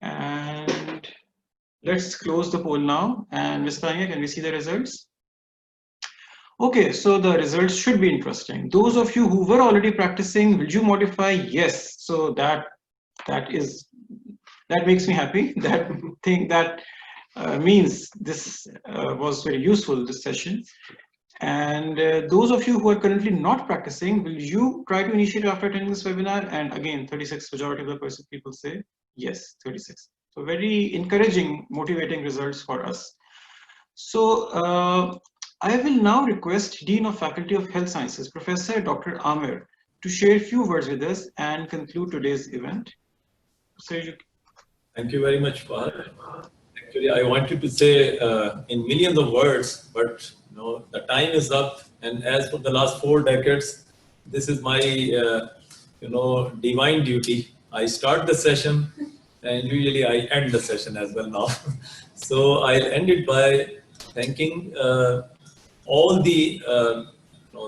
And let's close the poll now. And Ms. Tanya, can we see the results? Okay, so the results should be interesting. Those of you who were already practicing, will you modify? Yes. So that makes me happy. That means this was very useful, this session. And those of you who are currently not practicing, will you try to initiate after attending this webinar? And again, 36, majority of the people say yes, 36. So very encouraging, motivating results for us. So I will now request Dean of Faculty of Health Sciences, Professor Dr. Amir, to share a few words with us and conclude today's event. So Thank you very much, Fahad. Actually, I wanted to say in millions of words, but the time is up. And as for the last 4 decades, this is my divine duty. I start the session, and usually I end the session as well now. So I'll end it by thanking all the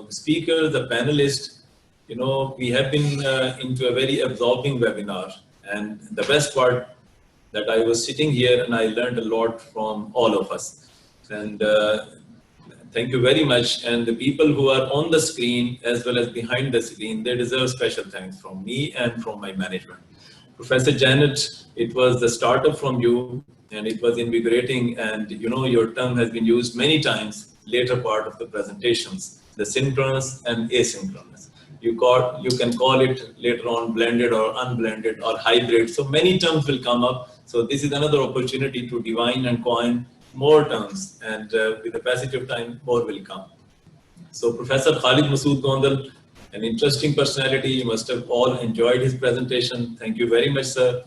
speakers, the panelists, You know, we have been into a very absorbing webinar, and the best part that I was sitting here and I learned a lot from all of us. And thank you very much. And the people who are on the screen as well as behind the screen, they deserve special thanks from me and from my management. Professor Janet, it was the startup from you, and it was invigorating, and you know, your term has been used many times later part of the presentations, the synchronous and asynchronous. You can call it later on blended or unblended or hybrid. So many terms will come up. So this is another opportunity to divine and coin more terms, and with the passage of time, more will come. So Professor Khalid Masood Gondal, an interesting personality. You must have all enjoyed his presentation. Thank you very much, sir.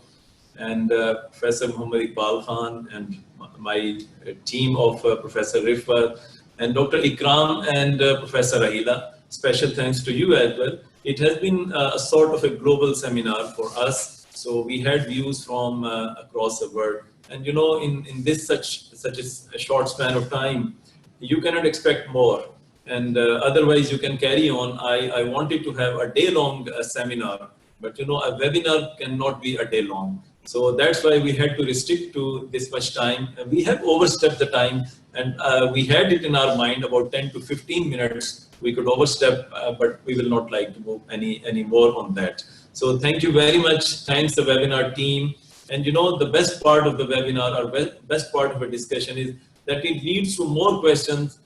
And Professor Muhammad Iqbal Khan and my team of Professor Riphah and Dr. Ikram and Professor Rahila. Special thanks to you as well. It has been a sort of a global seminar for us. So we had views from across the world. And you know, in this such a short span of time, you cannot expect more. And otherwise you can carry on. I wanted to have a day-long seminar, but you know, a webinar cannot be a day long. So that's why we had to restrict to this much time. And we have overstepped the time, and we had it in our mind about 10 to 15 minutes. We could overstep, but we will not like to move any more on that. So thank you very much. Thanks the webinar team. And you know, the best part of the webinar or best part of a discussion is that it leads to more questions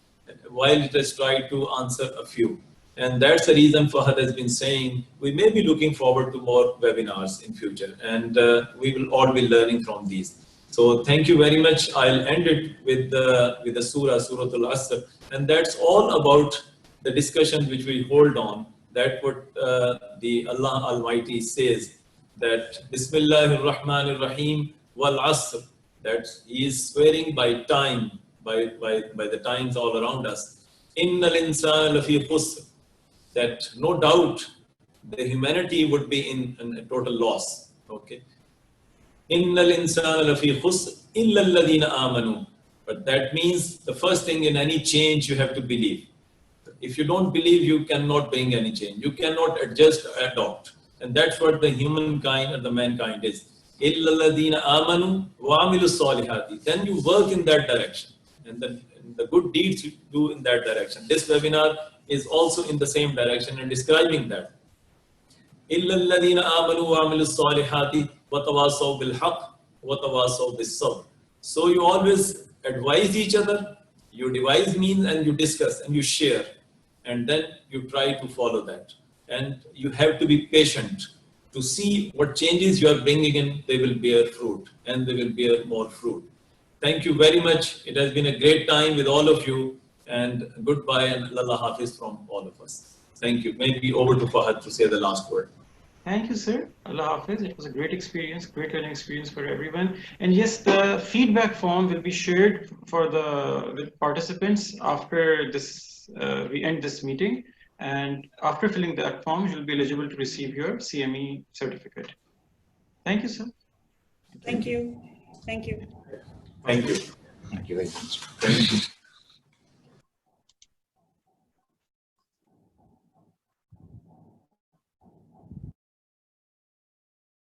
while it has tried to answer a few. And that's the reason Fahad has been saying, we may be looking forward to more webinars in future, and we will all be learning from these. So thank you very much. I'll end it with the Surah Al-Asr, and that's all about the discussion which we hold on. That what the Allah Almighty says, that Bismillahir Rahmanir Rahim wal Asr, that He is swearing by time, by the times all around us. Innal insana lafi khusr, that no doubt the humanity would be in a total loss. Okay. Innal insana lafi khusr illa alladhina amanu. But that means the first thing in any change you have to believe. If you don't believe, you cannot bring any change. You cannot adjust or adopt. And that's what the humankind or the mankind is. Illa alladhina amanu wa amilu salihati. Then you work in that direction. And the good deeds you do in that direction. This webinar is also in the same direction and describing that. إِلَّا الَّذِينَ آمَنُوا وَعَمِلُوا الصَّالِحَاتِ وَتَوَاصَوْا بِالْحَقِّ وَتَوَاصَوْا بِالصَّبْرِ. So you always advise each other, you devise means, and you discuss and you share, and then you try to follow that. And you have to be patient to see what changes you are bringing in. They will bear fruit, and they will bear more fruit. Thank you very much. It has been a great time with all of you, and goodbye and Allah Hafiz from all of us. Thank you. Maybe over to Fahad to say the last word. Thank you, sir. Allah Hafiz. It was a great experience, great learning experience for everyone. And yes, the feedback form will be shared with participants after this. We end this meeting, and after filling that form, you'll be eligible to receive your CME certificate. Thank you, sir. Thank you. Thank you. Thank you. Thank you very much. Thank you.